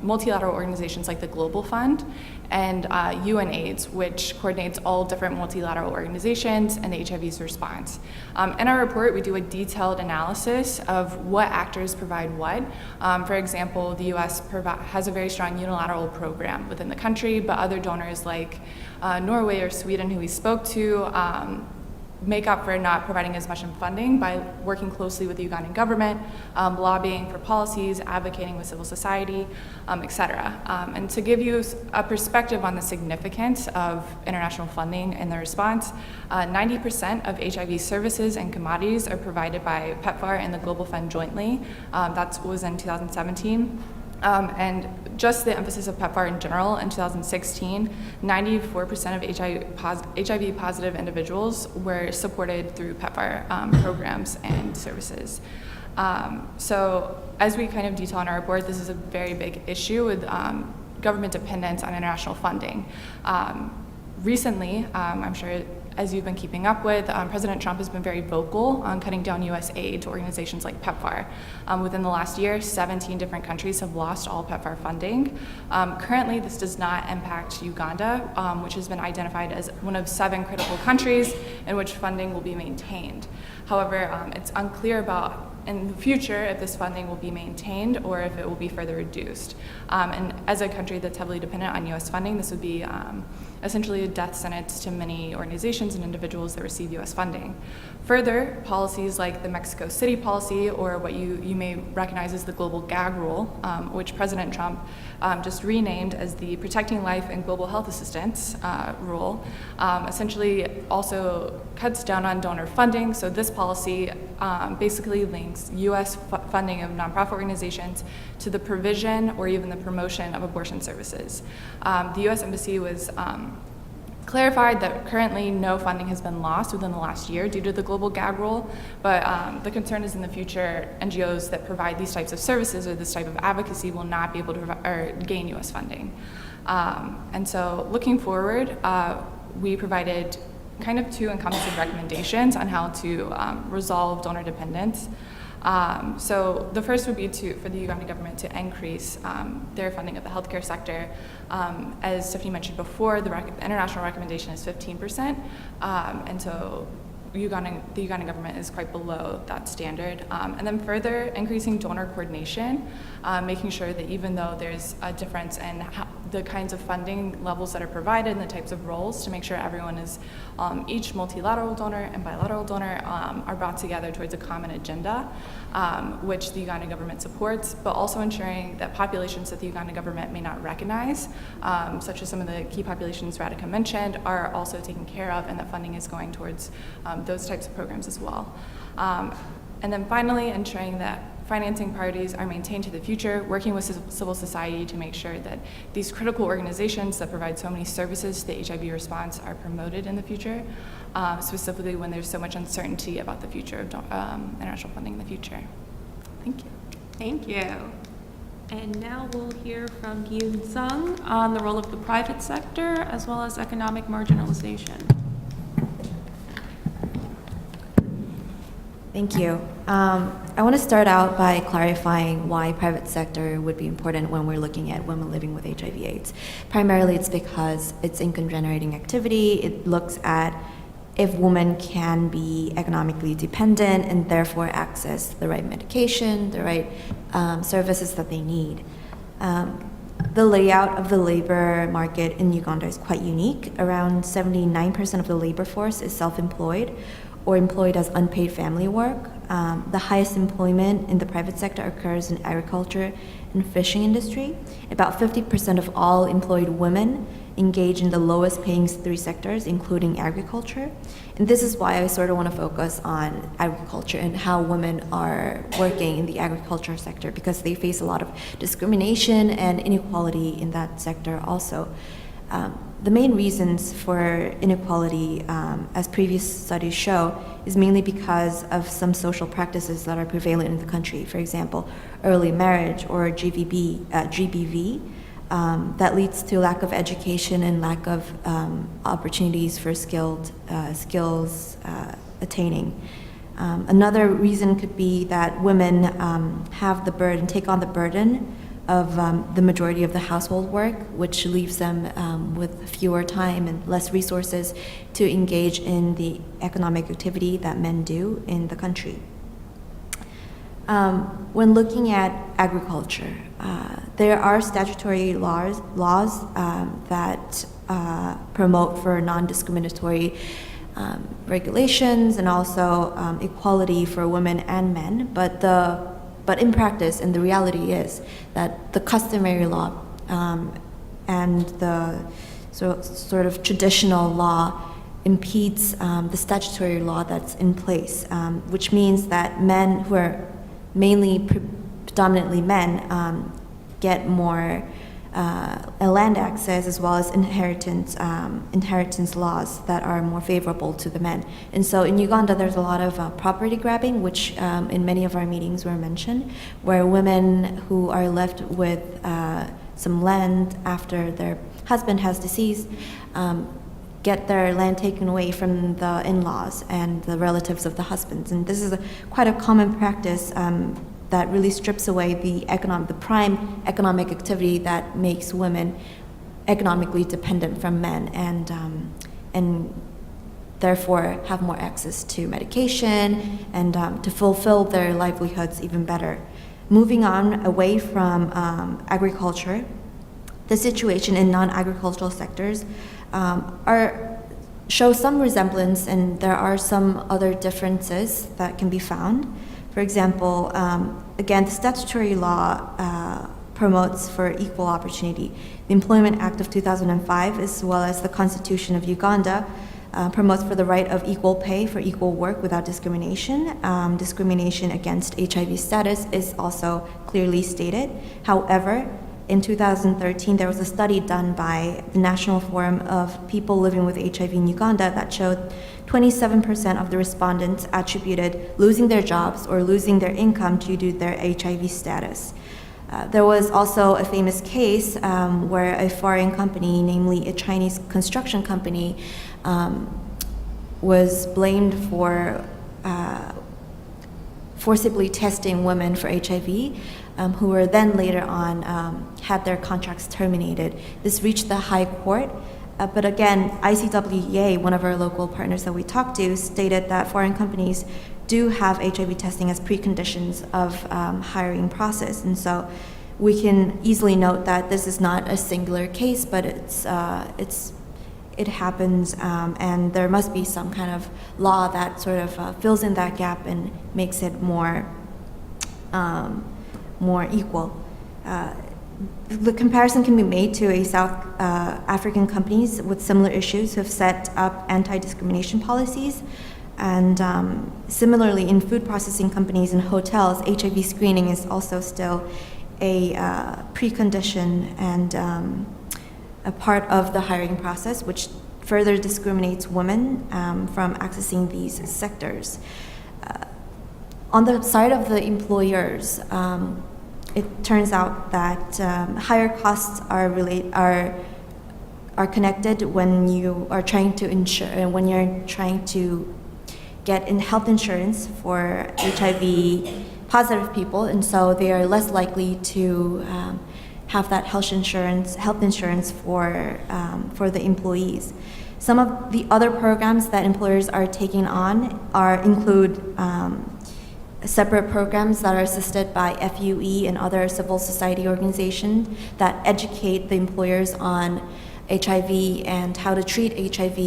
multilateral organizations like the Global Fund and UNAIDS, which coordinates all different multilateral organizations and the HIV's response. In our report, we do a detailed analysis of what actors provide what. For example, the US has a very strong unilateral program within the country, but other donors like Norway or Sweden, who we spoke to, make up for not providing as much in funding by working closely with the Ugandan government, lobbying for policies, advocating with civil society, etc. And to give you a perspective on the significance of international funding and the response, 90% of HIV services and commodities are provided by PEPFAR and the Global Fund jointly. That was in 2017. And just the emphasis of PEPFAR in general, in 2016, 94% of HIV positive individuals were supported through PEPFAR programs and services. So as we kind of detail in our report, this is a very big issue with government dependence on international funding. Recently, I'm sure as you've been keeping up with, President Trump has been very vocal on cutting down U.S. aid to organizations like PEPFAR. Within the last year, 17 different countries have lost all PEPFAR funding. Currently, this does not impact Uganda, which has been identified as one of 7 critical countries in which funding will be maintained. However, it's unclear about in the future if this funding will be maintained or if it will be further reduced. And as a country that's heavily dependent on U.S. funding, this would be essentially a death sentence to many organizations and individuals that receive U.S. funding. Further, policies like the Mexico City policy, or what you may recognize as the global gag rule, which President Trump just renamed as the Protecting Life and Global Health Assistance rule, essentially also cuts down on donor funding. So this policy basically links U.S. funding of nonprofit organizations to the provision or even the promotion of abortion services. The U.S. Embassy was clarified that currently no funding has been lost within the last year due to the global gag rule, but the concern is in the future NGOs that provide these types of services or this type of advocacy will not be able to gain U.S. funding. And so looking forward, we provided kind of 2 encompassing recommendations on how to resolve donor dependence. So the first would be for the Ugandan government to increase their funding of the healthcare sector. As Stephanie mentioned before, the international recommendation is 15%, and so the Ugandan government is quite below that standard. And then further increasing donor coordination, making sure that even though there's a difference in the kinds of funding levels that are provided and the types of roles, to make sure everyone is, each multilateral donor and bilateral donor are brought together towards a common agenda, which the Ugandan government supports, but also ensuring that populations that the Ugandan government may not recognize, such as some of the key populations Radhika mentioned, are also taken care of, and that funding is going towards those types of programs as well. And then finally, ensuring that financing priorities are maintained to the future, working with civil society to make sure that these critical organizations that provide so many services to the HIV response are promoted in the future, specifically when there's so much uncertainty about the future of international funding in the future. Thank you. Thank you. And now we'll hear from Yoon Sung on the role of the private sector as well as economic marginalization. Thank you. I want to start out by clarifying why private sector would be important when we're looking at women living with HIV/AIDS. Primarily, it's because it's income-generating activity. It looks at if women can be economically dependent and therefore access the right medication, the right services that they need. The layout of the labor market in Uganda is quite unique. Around 79% of the labor force is self-employed or employed as unpaid family work. The highest employment in the private sector occurs in agriculture and fishing industry. About 50% of all employed women engage in the lowest paying 3 sectors, including agriculture. And this is why I sort of want to focus on agriculture and how women are working in the agriculture sector, because they face a lot of discrimination and inequality in that sector also. The main reasons for inequality, as previous studies show, is mainly because of some social practices that are prevalent in the country. For example, early marriage or GBV, that leads to lack of education and lack of opportunities for skills attaining. Another reason could be that women take on the burden of the majority of the household work, which leaves them with fewer time and less resources to engage in the economic activity that men do in the country. When looking at agriculture, there are statutory laws that promote for non-discriminatory regulations and also equality for women and men. But in practice, and the reality is that the customary law and the sort of traditional law impedes the statutory law that's in place, which means that men who are mainly predominantly men get more land access as well as inheritance laws that are more favorable to the men. And so in Uganda, there's a lot of property grabbing, which in many of our meetings were mentioned, where women who are left with some land after their husband has deceased get their land taken away from the in-laws and the relatives of the husbands. And this is quite a common practice that really strips away the prime economic activity that makes women economically dependent from men, and therefore have more access to medication and to fulfill their livelihoods even better. Moving on away from agriculture, the situation in non-agricultural sectors show some resemblance, and there are some other differences that can be found. For example, again, the statutory law promotes for equal opportunity. The Employment Act of 2005, as well as the Constitution of Uganda, promotes for the right of equal pay for equal work without discrimination. Discrimination against HIV status is also clearly stated. However, in 2013, there was a study done by the National Forum of People Living with HIV in Uganda that showed 27% of the respondents attributed losing their jobs or losing their income due to their HIV status. There was also a famous case where a foreign company, namely a Chinese construction company, was blamed for forcibly testing women for HIV, who were then later on had their contracts terminated. This reached the High Court, but again, ICWEA, one of our local partners that we talked to, stated that foreign companies do have HIV testing as preconditions of hiring process, and so we can easily note that this is not a singular case, but it happens, and there must be some kind of law that sort of fills in that gap and makes it more equal. The comparison can be made to a South African companies with similar issues who have set up anti-discrimination policies. And similarly, in food processing companies and hotels, HIV screening is also still a precondition and a part of the hiring process, which further discriminates women from accessing these sectors. On the side of the employers, it turns out that higher costs are connected when you are trying to get in health insurance for HIV positive people, and so they are less likely to have that health insurance for the employees. Some of the other programs that employers are taking on include separate programs that are assisted by FUE and other civil society organizations that educate the employers on HIV and how to treat HIV,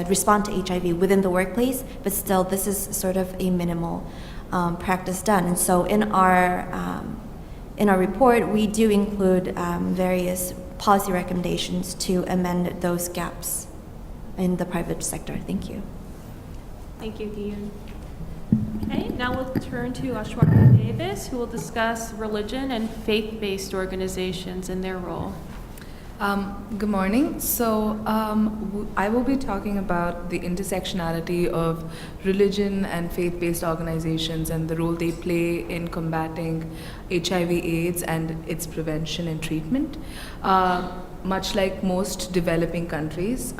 respond to HIV within the workplace, but still this is sort of a minimal practice done. And so in our report, we do include various policy recommendations to amend those gaps in the private sector. Thank you. Thank you, Dian. Okay, now we'll turn to Ashwaka Davis, who will discuss religion and faith-based organizations and their role. Good morning. So I will be talking about the intersectionality of religion and faith-based organizations and the role they play in combating HIV/AIDS and its prevention and treatment. Much like most developing countries,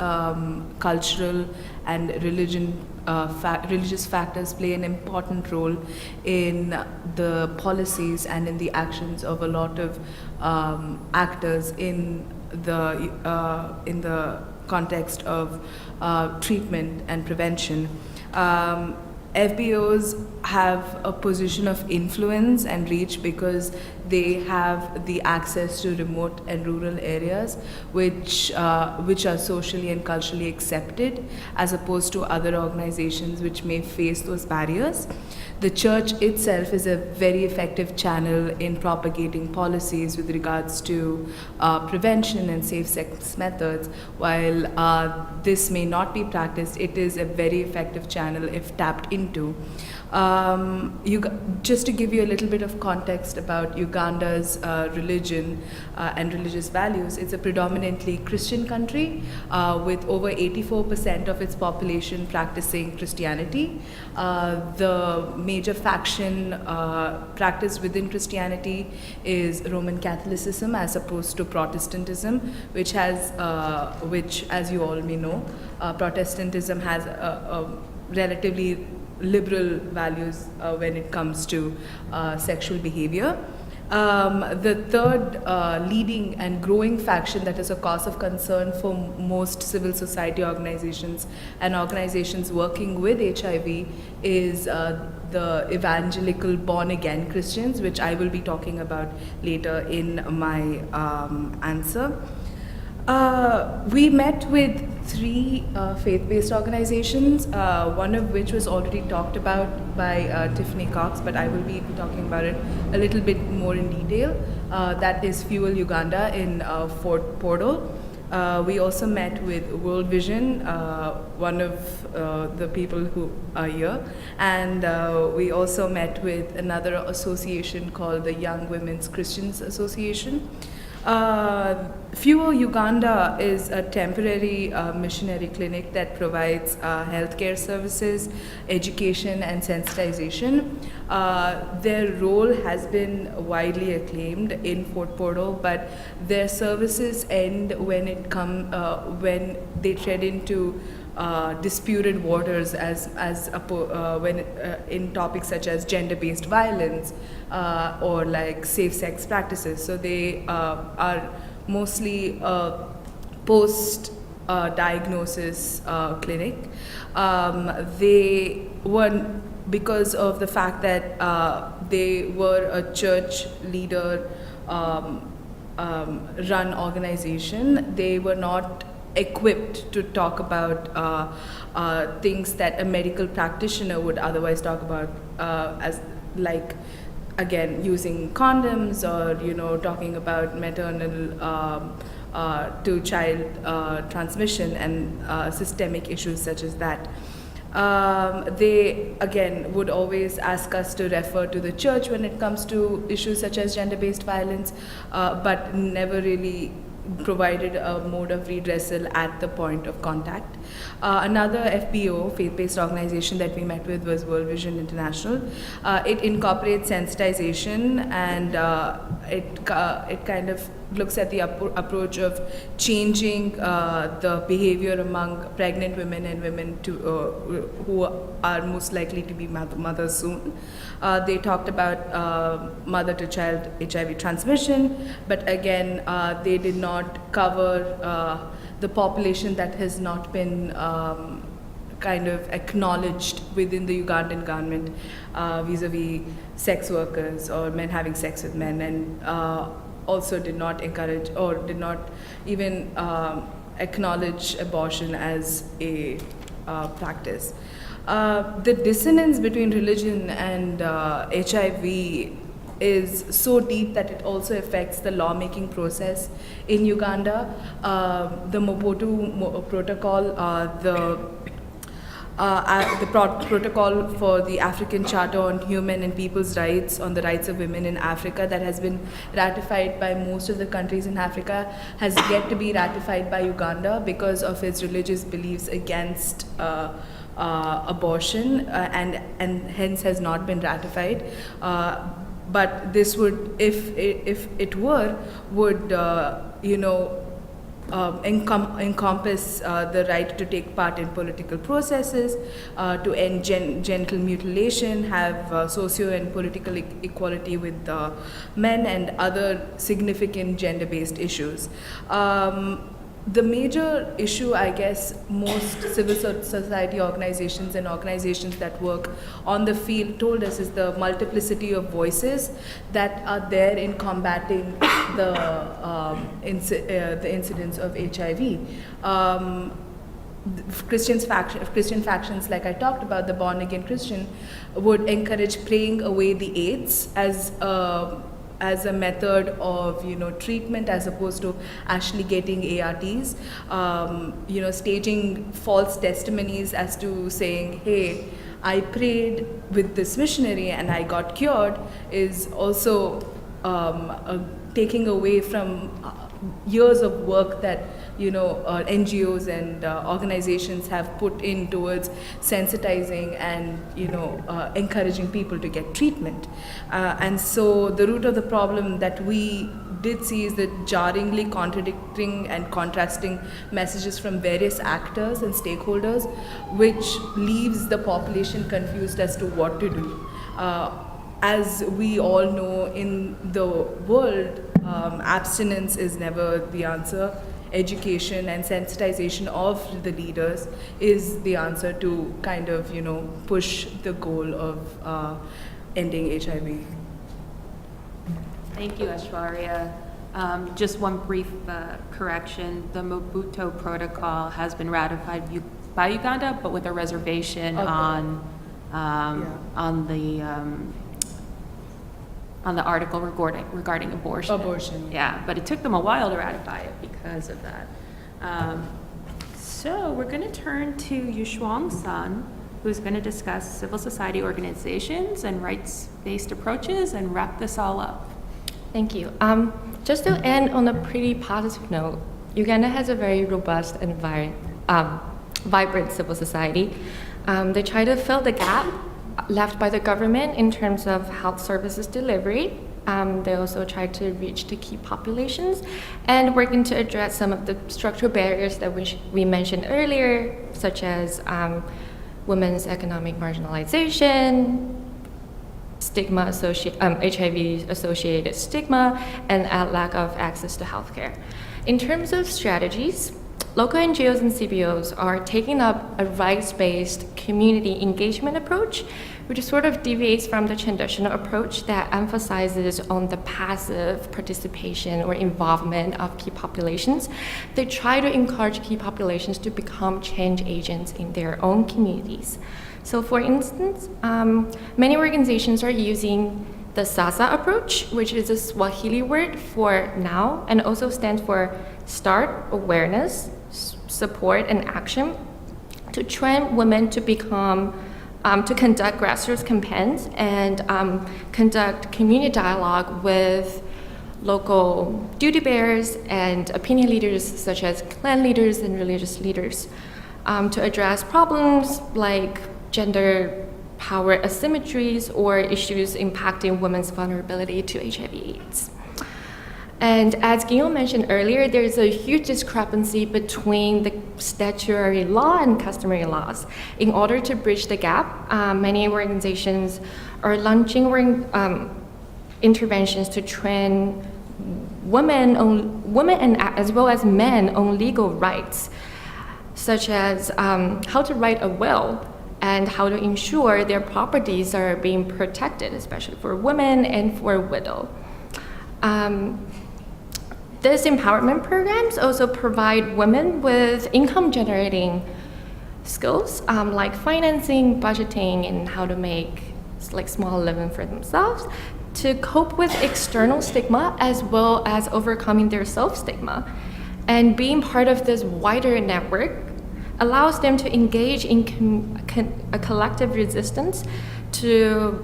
cultural and religious factors play an important role in the policies and in the actions of a lot of actors in the context of treatment and prevention. FBOs have a position of influence and reach because they have the access to remote and rural areas, which are socially and culturally accepted, as opposed to other organizations which may face those barriers. The church itself is a very effective channel in propagating policies with regards to prevention and safe sex methods. While this may not be practiced, it is a very effective channel if tapped into. Just to give you a little bit of context about Uganda's religion and religious values, it's a predominantly Christian country with over 84% of its population practicing Christianity. The major faction practiced within Christianity is Roman Catholicism as opposed to Protestantism, which, as you all may know, Protestantism has a relatively liberal values when it comes to sexual behavior. The third leading and growing faction that is a cause of concern for most civil society organizations and organizations working with HIV is the evangelical born-again Christians, which I will be talking about later in my answer. We met with 3 faith-based organizations, one of which was already talked about by Tiffany Cox, but I will be talking about it a little bit more in detail. That is Fuel Uganda in Fort Portal. We also met with World Vision, one of the people who are here, and we also met with another association called the Young Women's Christians Association. Fuel Uganda is a temporary missionary clinic that provides healthcare services, education, and sensitization. Their role has been widely acclaimed in Fort Portal, but their services end when when they tread into disputed waters when in topics such as gender-based violence or like safe sex practices. So they are mostly post diagnosis clinic. They were, because of the fact that they were a church leader run organization, they were not equipped to talk about things that a medical practitioner would otherwise talk about, as like, again, using condoms, or talking about maternal to child transmission and systemic issues such as that. They again would always ask us to refer to the church when it comes to issues such as gender-based violence, but never really provided a mode of redressal at the point of contact. Another FPO, faith-based organization that we met with, was World Vision International. It incorporates sensitization, and it kind of looks at the approach of changing the behavior among pregnant women and women who are most likely to be mothers soon. They talked about mother-to-child HIV transmission, but again, they did not cover the population that has not been kind of acknowledged within the Ugandan government vis-a-vis sex workers or men having sex with men, and also did not encourage or did not even acknowledge abortion as a practice. The dissonance between religion and HIV is so deep that it also affects the lawmaking process in Uganda. The Mobutu Protocol, the protocol for the African Charter on Human and People's Rights, on the rights of women in Africa, that has been ratified by most of the countries in Africa, has yet to be ratified by Uganda because of its religious beliefs against abortion, and hence has not been ratified. But this would, if it were, would encompass the right to take part in political processes, to end genital mutilation, have socio and political equality with men, and other significant gender-based issues. the major issue, I guess, most civil society organizations and organizations that work on the field told us is the multiplicity of voices that are there in combating the incidence of HIV. Christian factions, like I talked about, the born again Christian, would encourage praying away the AIDS as a method of treatment, as opposed to actually getting ARTs. Staging false testimonies as to saying, hey, I prayed with this missionary and I got cured, is also taking away from years of work that NGOs and organizations have put in towards sensitizing and encouraging people to get treatment. And so the root of the problem that we did see is the jarringly contradicting and contrasting messages from various actors and stakeholders, which leaves the population confused as to what to do. As we all know, in the world, abstinence is never the answer. Education and sensitization of the leaders is the answer to kind of, push the goal of ending HIV. Thank you, Aishwarya. Just one brief correction. The Mobutu Protocol has been ratified by Uganda, but with a reservation on the article regarding abortion. Yeah, but it took them a while to ratify it because of that. So we're going to turn to Yushuang Sun, who's going to discuss civil society organizations and rights-based approaches and wrap this all up. Thank you. Just to end on a pretty positive note, Uganda has a very robust and vibrant civil society. They try to fill the gap left by the government in terms of health services delivery. They also try to reach the key populations and working to address some of the structural barriers that we mentioned earlier, such as women's economic marginalization, stigma, HIV-associated stigma, and a lack of access to healthcare. In terms of strategies, local NGOs and CBOs are taking up a rights-based community engagement approach, which sort of deviates from the traditional approach that emphasizes on the passive participation or involvement of key populations. They try to encourage key populations to become change agents in their own communities. So for instance, many organizations are using the SASA approach, which is a Swahili word for now, and also stands for Start, Awareness, Support, and Action, to train women to become, to conduct grassroots campaigns and conduct community dialogue with local duty bearers and opinion leaders, such as clan leaders and religious leaders, to address problems like gender power asymmetries or issues impacting women's vulnerability to HIV/AIDS. And as Guillaume mentioned earlier, there's a huge discrepancy between the statutory law and customary laws. In order to bridge the gap, many organizations are launching interventions to train women and as well as men on legal rights, such as how to write a will and how to ensure their properties are being protected, especially for women and for widows. These empowerment programs also provide women with income-generating skills like financing, budgeting, and how to make small living for themselves to cope with external stigma as well as overcoming their self-stigma. And being part of this wider network allows them to engage in a collective resistance to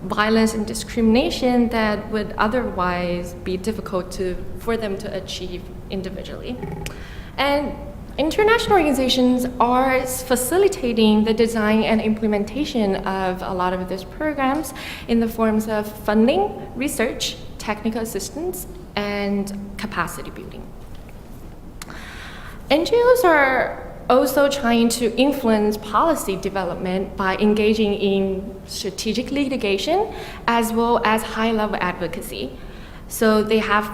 violence and discrimination that would otherwise be difficult for them to achieve individually. And international organizations are facilitating the design and implementation of a lot of these programs in the forms of funding, research, technical assistance, and capacity building. NGOs are also trying to influence policy development by engaging in strategic litigation as well as high-level advocacy. So they have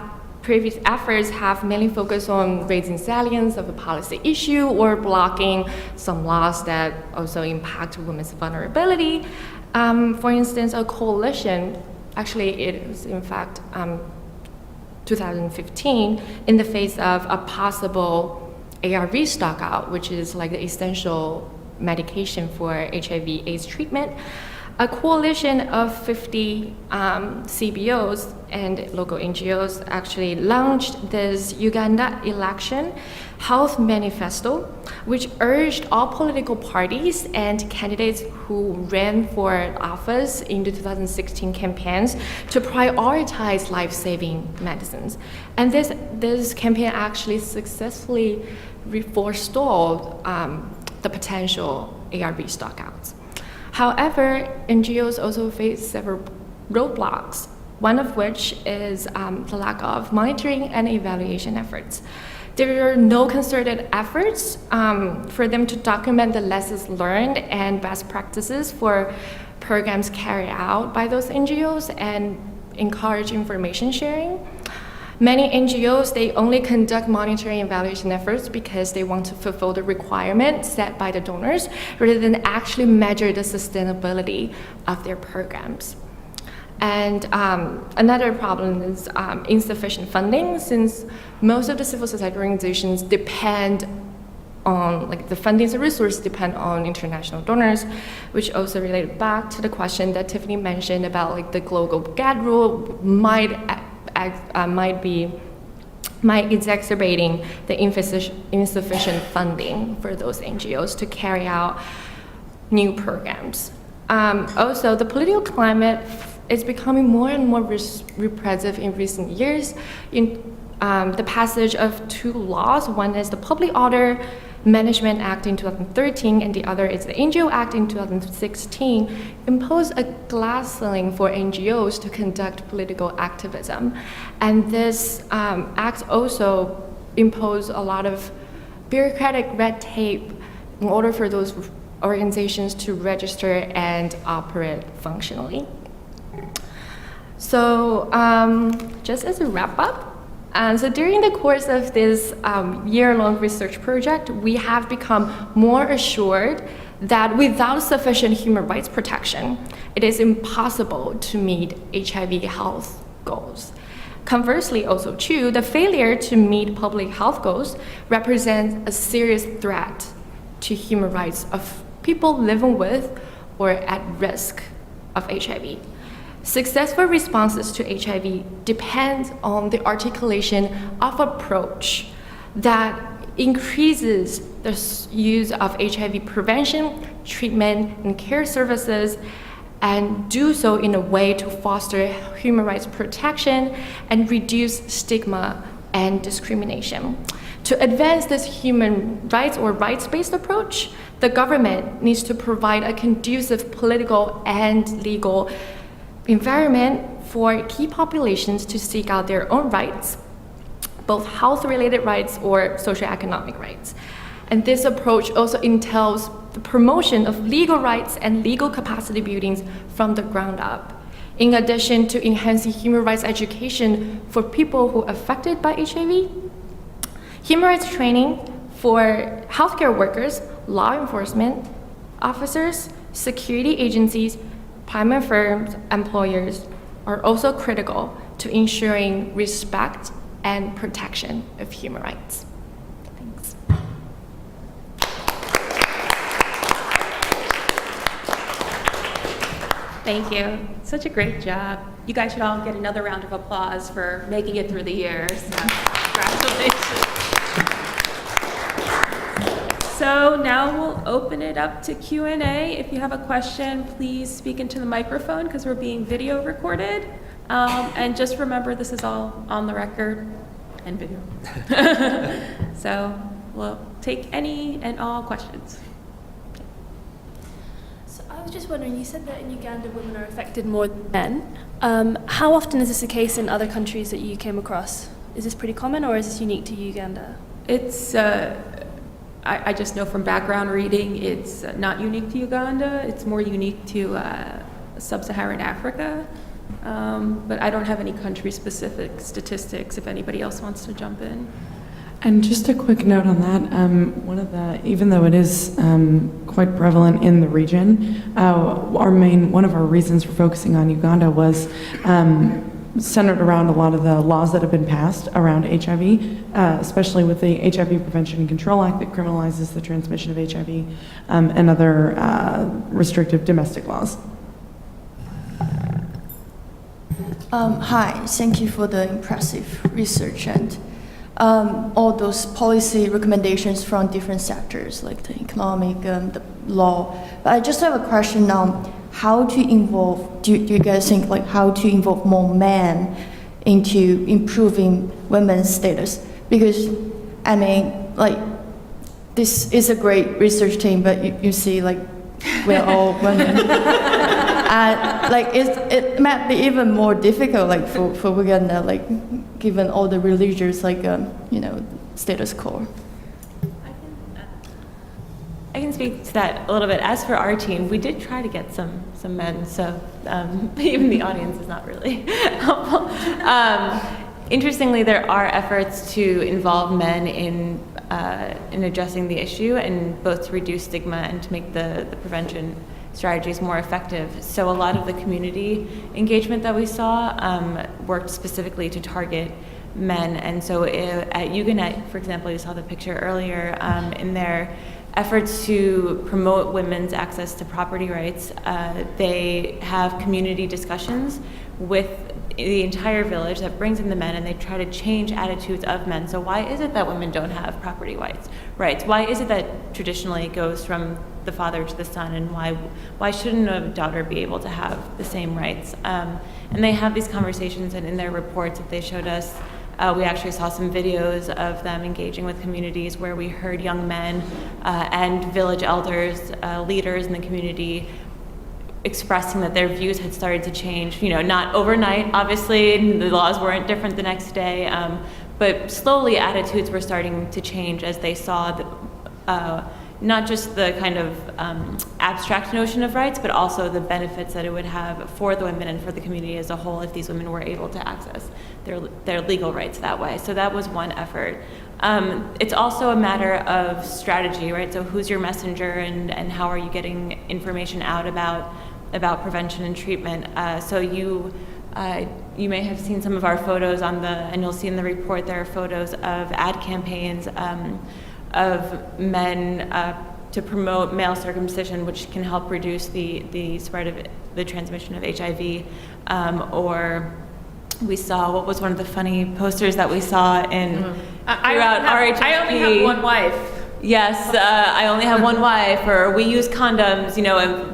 previous efforts have mainly focused on raising salience of a policy issue or blocking some laws that also impact women's vulnerability. For instance, a coalition, actually it is in fact 2015, in the face of a possible ARV stockout, which is like the essential medication for HIV/AIDS treatment. A coalition of 50 CBOs and local NGOs actually launched this Uganda election health manifesto, which urged all political parties and candidates who ran for office in the 2016 campaigns to prioritize life-saving medicines. And this campaign actually successfully forestalled the potential ARV stockouts. However, NGOs also face several roadblocks, one of which is the lack of monitoring and evaluation efforts. There are no concerted efforts for them to document the lessons learned and best practices for programs carried out by those NGOs and encourage information sharing. Many NGOs, they only conduct monitoring and evaluation efforts because they want to fulfill the requirements set by the donors rather than actually measure the sustainability of their programs. And another problem is insufficient funding, since most of the civil society organizations depend on, like, the funding and resources depend on international donors, which also related back to the question that Tiffany mentioned about, like, the global gag rule might exacerbating the insufficient funding for those NGOs to carry out new programs. Also, the political climate is becoming more and more repressive in recent years. In the passage of two laws, one is the Public Order Management Act in 2013, and the other is the NGO Act in 2016, imposed a glass ceiling for NGOs to conduct political activism. And this act also imposed a lot of bureaucratic red tape in order for those organizations to register and operate functionally. So just as a wrap up, so during the course of this year-long research project, we have become more assured that without sufficient human rights protection, it is impossible to meet HIV health goals. Conversely, also true, the failure to meet public health goals represents a serious threat to human rights of people living with or at risk of HIV. Successful responses to HIV depend on the articulation of approach that increases the use of HIV prevention, treatment, and care services, and do so in a way to foster human rights protection and reduce stigma and discrimination. To advance this human rights or rights-based approach, the government needs to provide a conducive political and legal environment for key populations to seek out their own rights, both health-related rights or socioeconomic rights. And this approach also entails the promotion of legal rights and legal capacity buildings from the ground up. In addition to enhancing human rights education for people who are affected by HIV, human rights training for healthcare workers, law enforcement officers, security agencies, private firms, employers are also critical to ensuring respect and protection of human rights. Thanks. Thank you. Such a great job. You guys should all get another round of applause for making it through the year. So, congratulations. So now we'll open it up to Q&A. If you have a question, please speak into the microphone because we're being video recorded. And just remember, this is all on the record and video. So we'll take any and all questions. So I was just wondering, you said that in Uganda women are affected more than men. How often is this the case in other countries that you came across? Is this pretty common or is this unique to Uganda? It's, I just know from background reading, it's not unique to Uganda. It's more unique to sub-Saharan Africa. But I don't have any country-specific statistics if anybody else wants to jump in. And just a quick note on that, even though it is quite prevalent in the region, one of our reasons for focusing on Uganda was centered around a lot of the laws that have been passed around HIV, especially with the HIV Prevention and Control Act that criminalizes the transmission of HIV, and other restrictive domestic laws. Hi, thank you for the impressive research and all those policy recommendations from different sectors, like the economic and the law. But I just have a question on how to involve, do you guys think, like, how to involve more men into improving women's status? Because, I mean, like, this is a great research team, but you see, like, we're all women. Like, it might be even more difficult, like, for Uganda, like, given all the religious, like, status quo. I can speak to that a little bit. As for our team, we did try to get some men, so even the audience is not really helpful. Interestingly, there are efforts to involve men in addressing the issue, and both to reduce stigma and to make the prevention strategies more effective. So a lot of the community engagement that we saw worked specifically to target men. And so at Uganda, for example, you saw the picture earlier, in their efforts to promote women's access to property rights, they have community discussions with the entire village that brings in the men, and they try to change attitudes of men. So why is it that women don't have property rights? Why is it that traditionally it goes from the father to the son, and why shouldn't a daughter be able to have the same rights? And they have these conversations, and in their reports that they showed us, we actually saw some videos of them engaging with communities where we heard young men and village elders, leaders in the community, expressing that their views had started to change. Not overnight, obviously, the laws weren't different the next day, but slowly attitudes were starting to change as they saw not just the kind of abstract notion of rights, but also the benefits that it would have for the women and for the community as a whole if these women were able to access their legal rights that way. So that was one effort. It's also a matter of strategy, right? So who's your messenger, and how are you getting information out about prevention and treatment? So you may have seen some of our photos and you'll see in the report there are photos of ad campaigns of men to promote male circumcision, which can help reduce the spread of the transmission of HIV. Or we saw, what was one of the funny posters that we saw throughout RHHP? I only have one wife. Yes, I only have one wife, or we use condoms,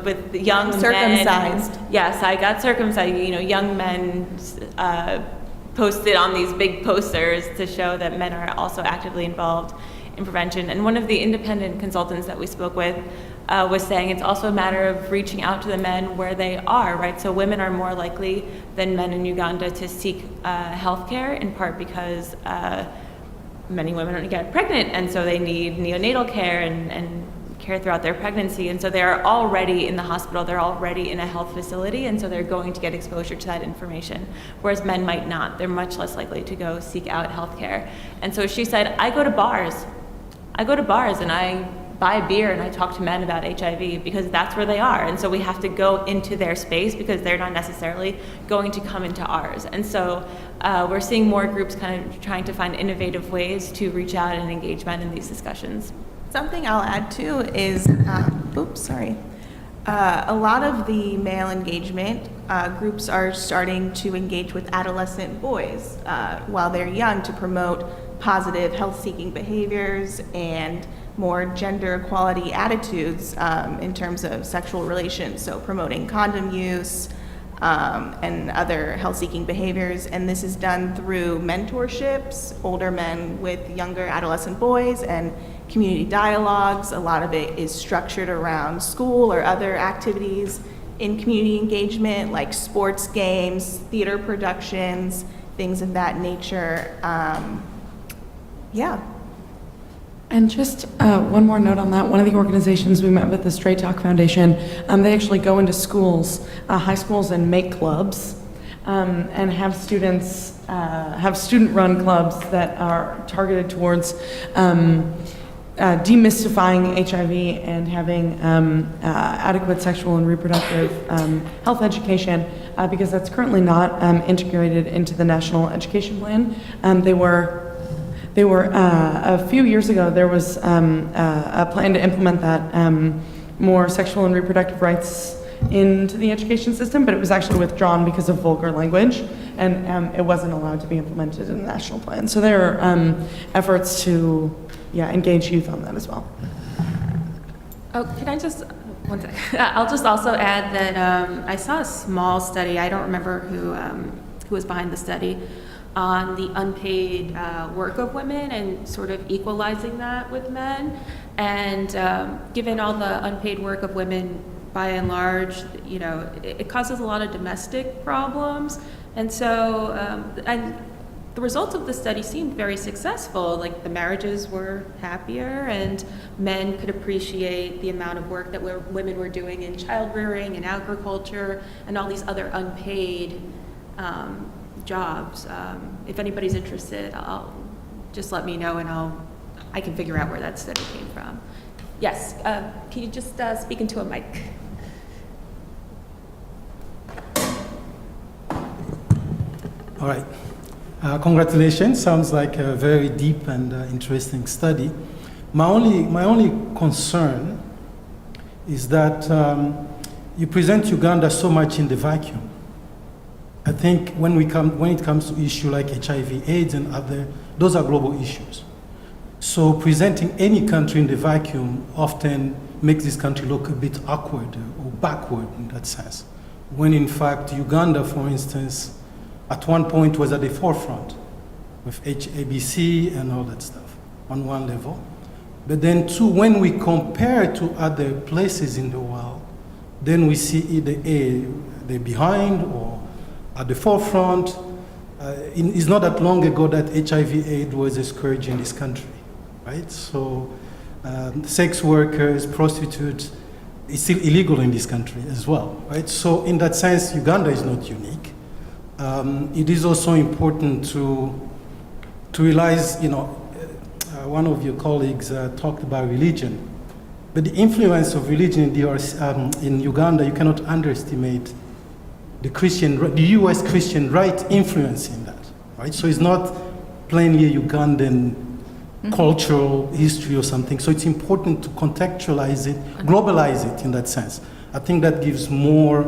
with young Circumcised. men. Yes, I got circumcised. Young men posted on these big posters to show that men are also actively involved in prevention. And one of the independent consultants that we spoke with was saying it's also a matter of reaching out to the men where they are, right? So women are more likely than men in Uganda to seek health care, in part because many women don't get pregnant, and so they need neonatal care and care throughout their pregnancy. And so they're already in the hospital, they're already in a health facility, and so they're going to get exposure to that information, whereas men might not. They're much less likely to go seek out health care. And so she said, I go to bars and I buy a beer and I talk to men about HIV because that's where they are. And so we have to go into their space because they're not necessarily going to come into ours. And so we're seeing more groups kind of trying to find innovative ways to reach out and engage men in these discussions. Something I'll add too is, a lot of the male engagement groups are starting to engage with adolescent boys while they're young to promote positive health-seeking behaviors and more gender equality attitudes in terms of sexual relations, so promoting condom use and other health-seeking behaviors. And this is done through mentorships, older men with younger adolescent boys, and community dialogues. A lot of it is structured around school or other activities in community engagement, like sports games, theater productions, things of that nature. Yeah. And just one more note on that. One of the organizations we met with, the Straight Talk Foundation, they actually go into schools, high schools, and make clubs and have students have student-run clubs that are targeted towards demystifying HIV and having adequate sexual and reproductive health education, because that's currently not integrated into the National Education Plan. They were a few years ago, there was a plan to implement that, more sexual and reproductive rights into the education system, but it was actually withdrawn because of vulgar language, and it wasn't allowed to be implemented in the national plan. So there are efforts to engage youth on that as well. Oh, can I just, one sec. I'll just also add that I saw a small study, I don't remember who was behind the study, on the unpaid work of women and sort of equalizing that with men. And given all the unpaid work of women, by and large, you know, it causes a lot of domestic problems. And so, and the results of the study seemed very successful. Like the marriages were happier and men could appreciate the amount of work that women were doing in child rearing and agriculture and all these other unpaid jobs. If anybody's interested, I'll just let me know and I can figure out where that study came from. Yes, can you just speak into a mic? All right. Congratulations. Sounds like a very deep and interesting study. My only concern is that you present Uganda so much in the vacuum. I think when it comes to issues like HIV/AIDS and other, those are global issues. So presenting any country in the vacuum often makes this country look a bit awkward or backward in that sense. When in fact Uganda, for instance, at one point was at the forefront with HABC and all that stuff on one level. But then two, when we compare to other places in the world, then we see either they're behind or at the forefront. It's not that long ago that HIV/AIDS was a scourge in this country, right? So sex workers, prostitutes, it's still illegal in this country as well, right? So in that sense, Uganda is not unique. It is also important to realize, you know, one of your colleagues talked about religion, but the influence of religion in Uganda, you cannot underestimate the U.S. Christian right influence in that, right? So it's not plainly a Ugandan cultural history or something. So it's important to contextualize it, globalize it in that sense. I think that gives more,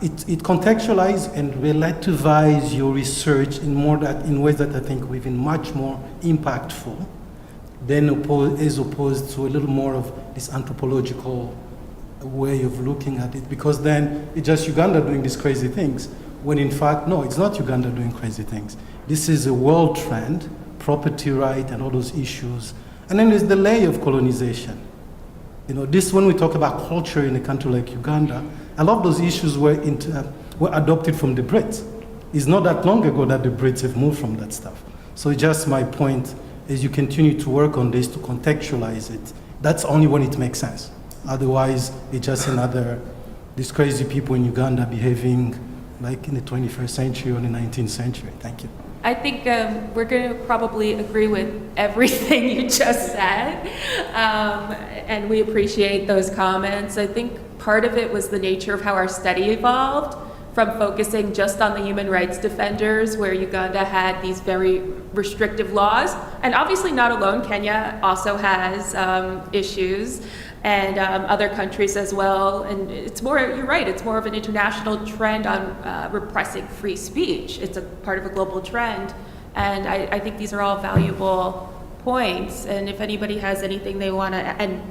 it contextualizes and relativize your research in ways that I think will be much more impactful than as opposed to a little more of this anthropological way of looking at it, because then it's just Uganda doing these crazy things, when in fact, no, it's not Uganda doing crazy things. This is a world trend, property right and all those issues. And then there's the layer of colonization. You know, this, when we talk about culture in a country like Uganda, a lot of those issues were adopted from the Brits. It's not that long ago that the Brits have moved from that stuff. So just my point is you continue to work on this to contextualize it. That's only when it makes sense. Otherwise, it's just these crazy people in Uganda behaving like in the 21st century or the 19th century. Thank you. I think we're going to probably agree with everything you just said, and we appreciate those comments. I think part of it was the nature of how our study evolved, from focusing just on the human rights defenders, where Uganda had these very restrictive laws, and obviously not alone. Kenya also has issues, and other countries as well. And it's more, you're right, it's more of an international trend on repressing free speech. It's a part of a global trend. And I think these are all valuable points. And if anybody has anything they want to, and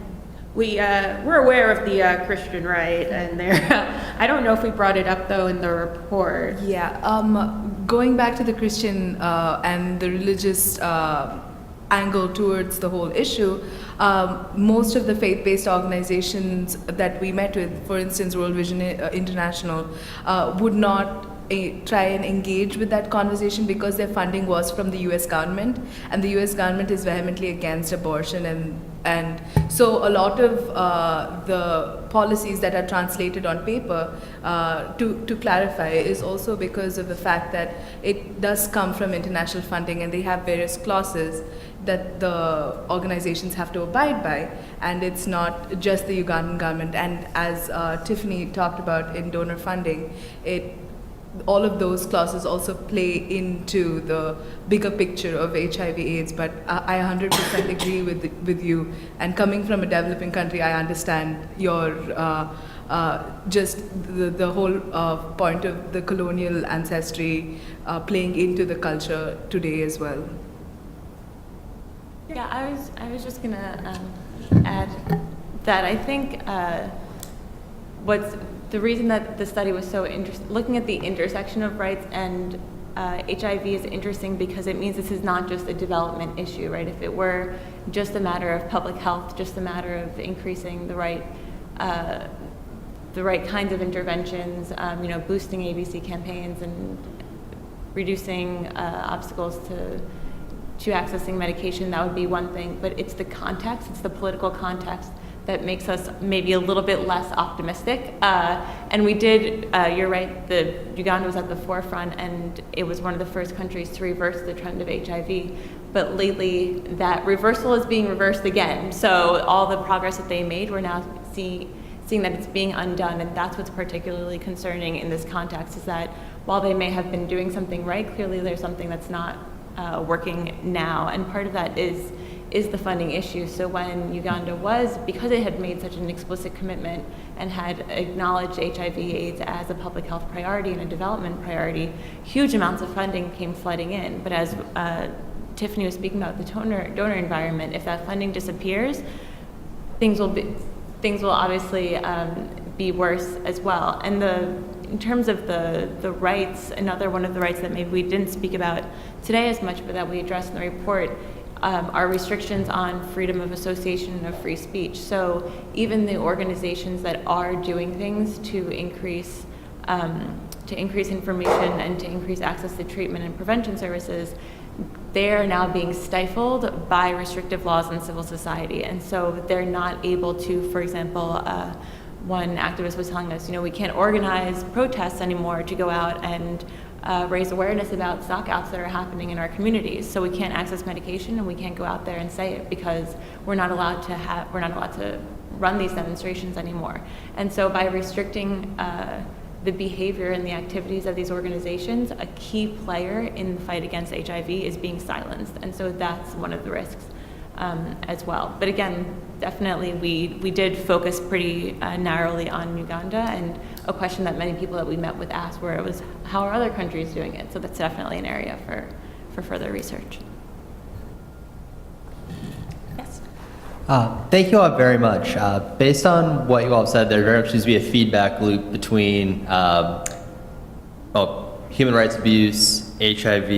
we're aware of the Christian right, and I don't know if we brought it up though in the report. Yeah, going back to the Christian and the religious angle towards the whole issue, most of the faith-based organizations that we met with, for instance, World Vision International, would not try and engage with that conversation because their funding was from the US government, and the US government is vehemently against abortion, and And so a lot of the policies that are translated on paper, to clarify, is also because of the fact that it does come from international funding, and they have various clauses that the organizations have to abide by, and it's not just the Ugandan government. And as Tiffany talked about in donor funding, all of those clauses also play into the bigger picture of HIV/AIDS. But I 100% agree with you. And coming from a developing country, I understand your just the whole point of the colonial ancestry playing into the culture today as well. Yeah, I was just gonna add that I think what's the reason that the study was so looking at the intersection of rights and HIV is interesting because it means this is not just a development issue, right? If it were just a matter of public health, just a matter of increasing the right kinds of interventions, boosting ABC campaigns and reducing obstacles to accessing medication, that would be one thing. But it's the context, it's the political context that makes us maybe a little bit less optimistic. And we did, you're right, Uganda was at the forefront, and it was one of the first countries to reverse the trend of HIV. But lately, that reversal is being reversed again. So all the progress that they made, we're now seeing that it's being undone, and that's what's particularly concerning in this context, is that while they may have been doing something right, clearly there's something that's not working now. And part of that is the funding issue. So when Uganda because it had made such an explicit commitment and had acknowledged HIV/AIDS as a public health priority and a development priority, huge amounts of funding came flooding in. But as Tiffany was speaking about the donor environment, if that funding disappears, things will obviously be worse as well. And in terms of the rights, another one of the rights that maybe we didn't speak about today as much, but that we addressed in the report, are restrictions on freedom of association and of free speech. So even the organizations that are doing things to increase information and to increase access to treatment and prevention services, they are now being stifled by restrictive laws in civil society. And so they're not able to, for example, one activist was telling us, we can't organize protests anymore to go out and raise awareness about stockouts that are happening in our communities. So we can't access medication, and we can't go out there and say it because we're not allowed to run these demonstrations anymore. And so by restricting the behavior and the activities of these organizations, a key player in the fight against HIV is being silenced. And so that's one of the risks as well. But again, definitely we did focus pretty narrowly on Uganda, and a question that many people that we met with asked where it was, how are other countries doing it? So that's definitely an area for further research. Yes? Thank you all very much. Based on what you all said, there very much needs to be a feedback loop between human rights abuse, HIV,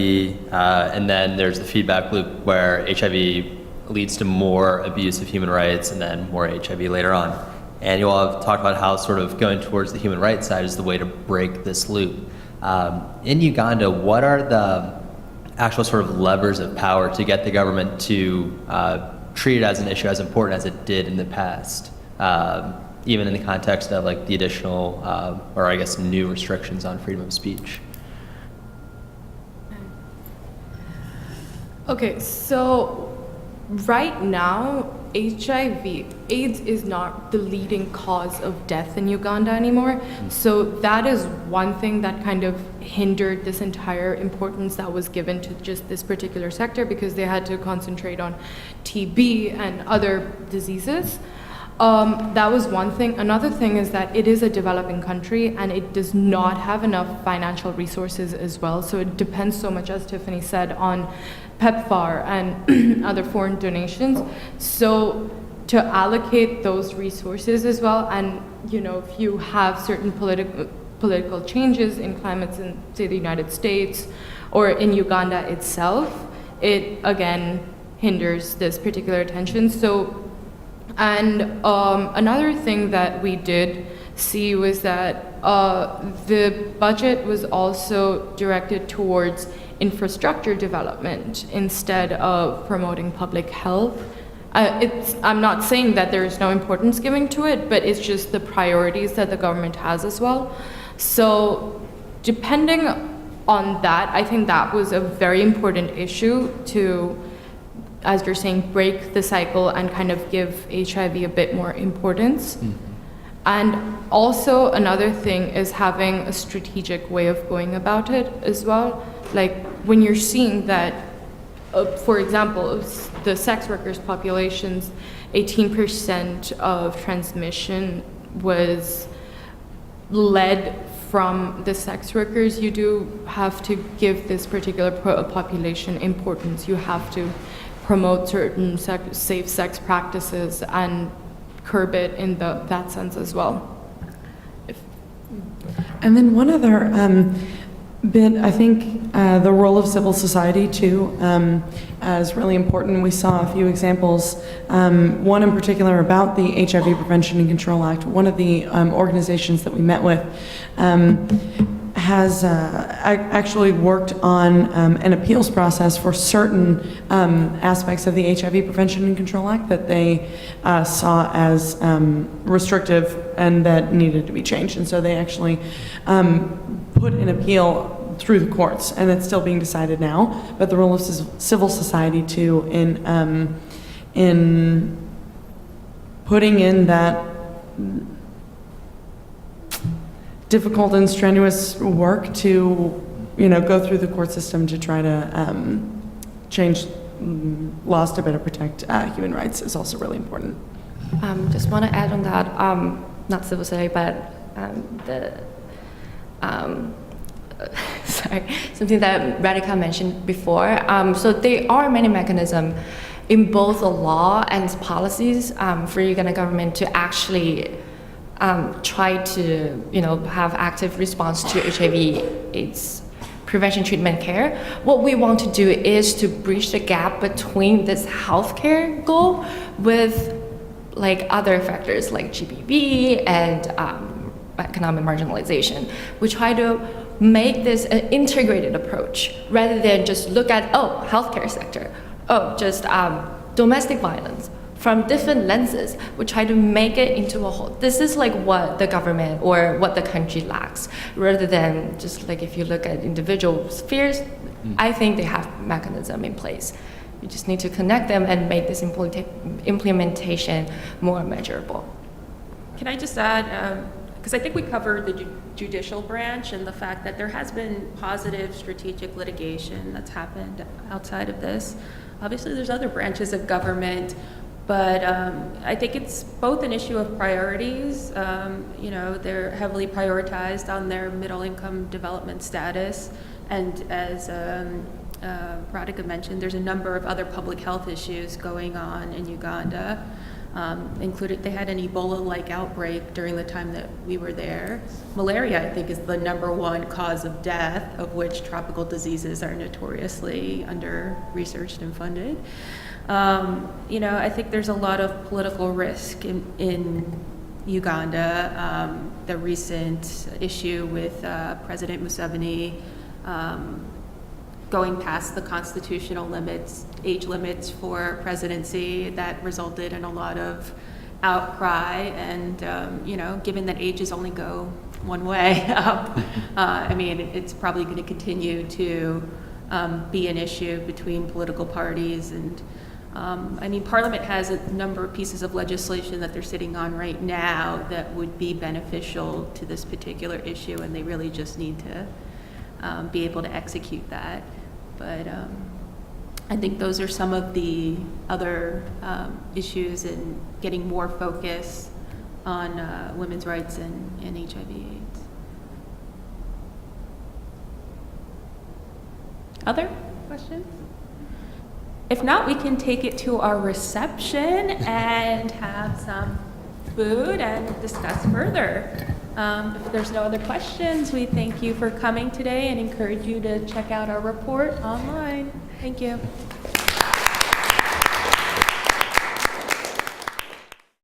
and then there's the feedback loop where HIV leads to more abuse of human rights and then more HIV later on. And you all have talked about how sort of going towards the human rights side is the way to break this loop. In Uganda, what are the actual sort of levers of power to get the government to treat it as an issue as important as it did in the past, even in the context of like the additional, or I guess new restrictions on freedom of speech? Okay, so right now, HIV/AIDS is not the leading cause of death in Uganda anymore. So that is one thing that kind of hindered this entire importance that was given to just this particular sector, because they had to concentrate on TB and other diseases. That was one thing. Another thing is that it is a developing country and it does not have enough financial resources as well. So it depends so much, as Tiffany said, on PEPFAR and other foreign donations. So to allocate those resources as well, and if you have certain political changes in climates in, say, the United States or in Uganda itself, it again hinders this particular attention. So, and another thing that we did see was that the budget was also directed towards infrastructure development instead of promoting public health. I'm not saying that there is no importance given to it, but it's just the priorities that the government has as well. So depending on that, I think that was a very important issue to, as you're saying, break the cycle and kind of give HIV a bit more importance. And also another thing is having a strategic way of going about it as well. Like when you're seeing that, for example, the sex workers populations, 18% of transmission was led from the sex workers, you do have to give this particular population importance. You have to promote certain safe sex practices and curb it in that sense as well. And then one other bit, I think the role of civil society too is really important. We saw a few examples, one in particular about the HIV Prevention and Control Act. One of the organizations that we met with has actually worked on an appeals process for certain aspects of the HIV Prevention and Control Act that they saw as restrictive and that needed to be changed. And so they actually put an appeal through the courts, and it's still being decided now. But the role of civil society too in putting in that difficult and strenuous work to, go through the court system to try to change laws to better protect human rights is also really important. Just want to add on that, not civil society, but sorry, something that Rakai mentioned before. So there are many mechanisms in both the law and policies for Uganda government to actually try to, have active response to HIV/AIDS prevention, treatment, care. What we want to do is to bridge the gap between this healthcare goal with like other factors like GBV and economic marginalization. We try to make this an integrated approach rather than just look at, healthcare sector, just domestic violence. From different lenses, we try to make it into a whole. This is like what the government or what the country lacks, rather than just like if you look at individual spheres, I think they have mechanism in place. You just need to connect them and make this implementation more measurable. Can I just add, because I think we covered the judicial branch and the fact that there has been positive strategic litigation that's happened outside of this. Obviously, there's other branches of government, but I think it's both an issue of priorities. They're heavily prioritized on their middle income development status. And as Radhika mentioned, there's a number of other public health issues going on in Uganda. Included, they had an Ebola-like outbreak during the time that we were there. Malaria, I think, is the #1 cause of death, of which tropical diseases are notoriously under-researched and funded. I think there's a lot of political risk in Uganda. The recent issue with President Museveni going past the constitutional age limits for presidency, that resulted in a lot of outcry. And, given that ages only go one way up, it's probably going to continue to be an issue between political parties. And Parliament has a number of pieces of legislation that they're sitting on right now that would be beneficial to this particular issue, and they really just need to be able to execute that. But I think those are some of the other issues in getting more focus on women's rights and HIV/AIDS. Other questions? If not, we can take it to our reception and have some food and discuss further. If there's no other questions, we thank you for coming today and encourage you to check out our report online. Thank you.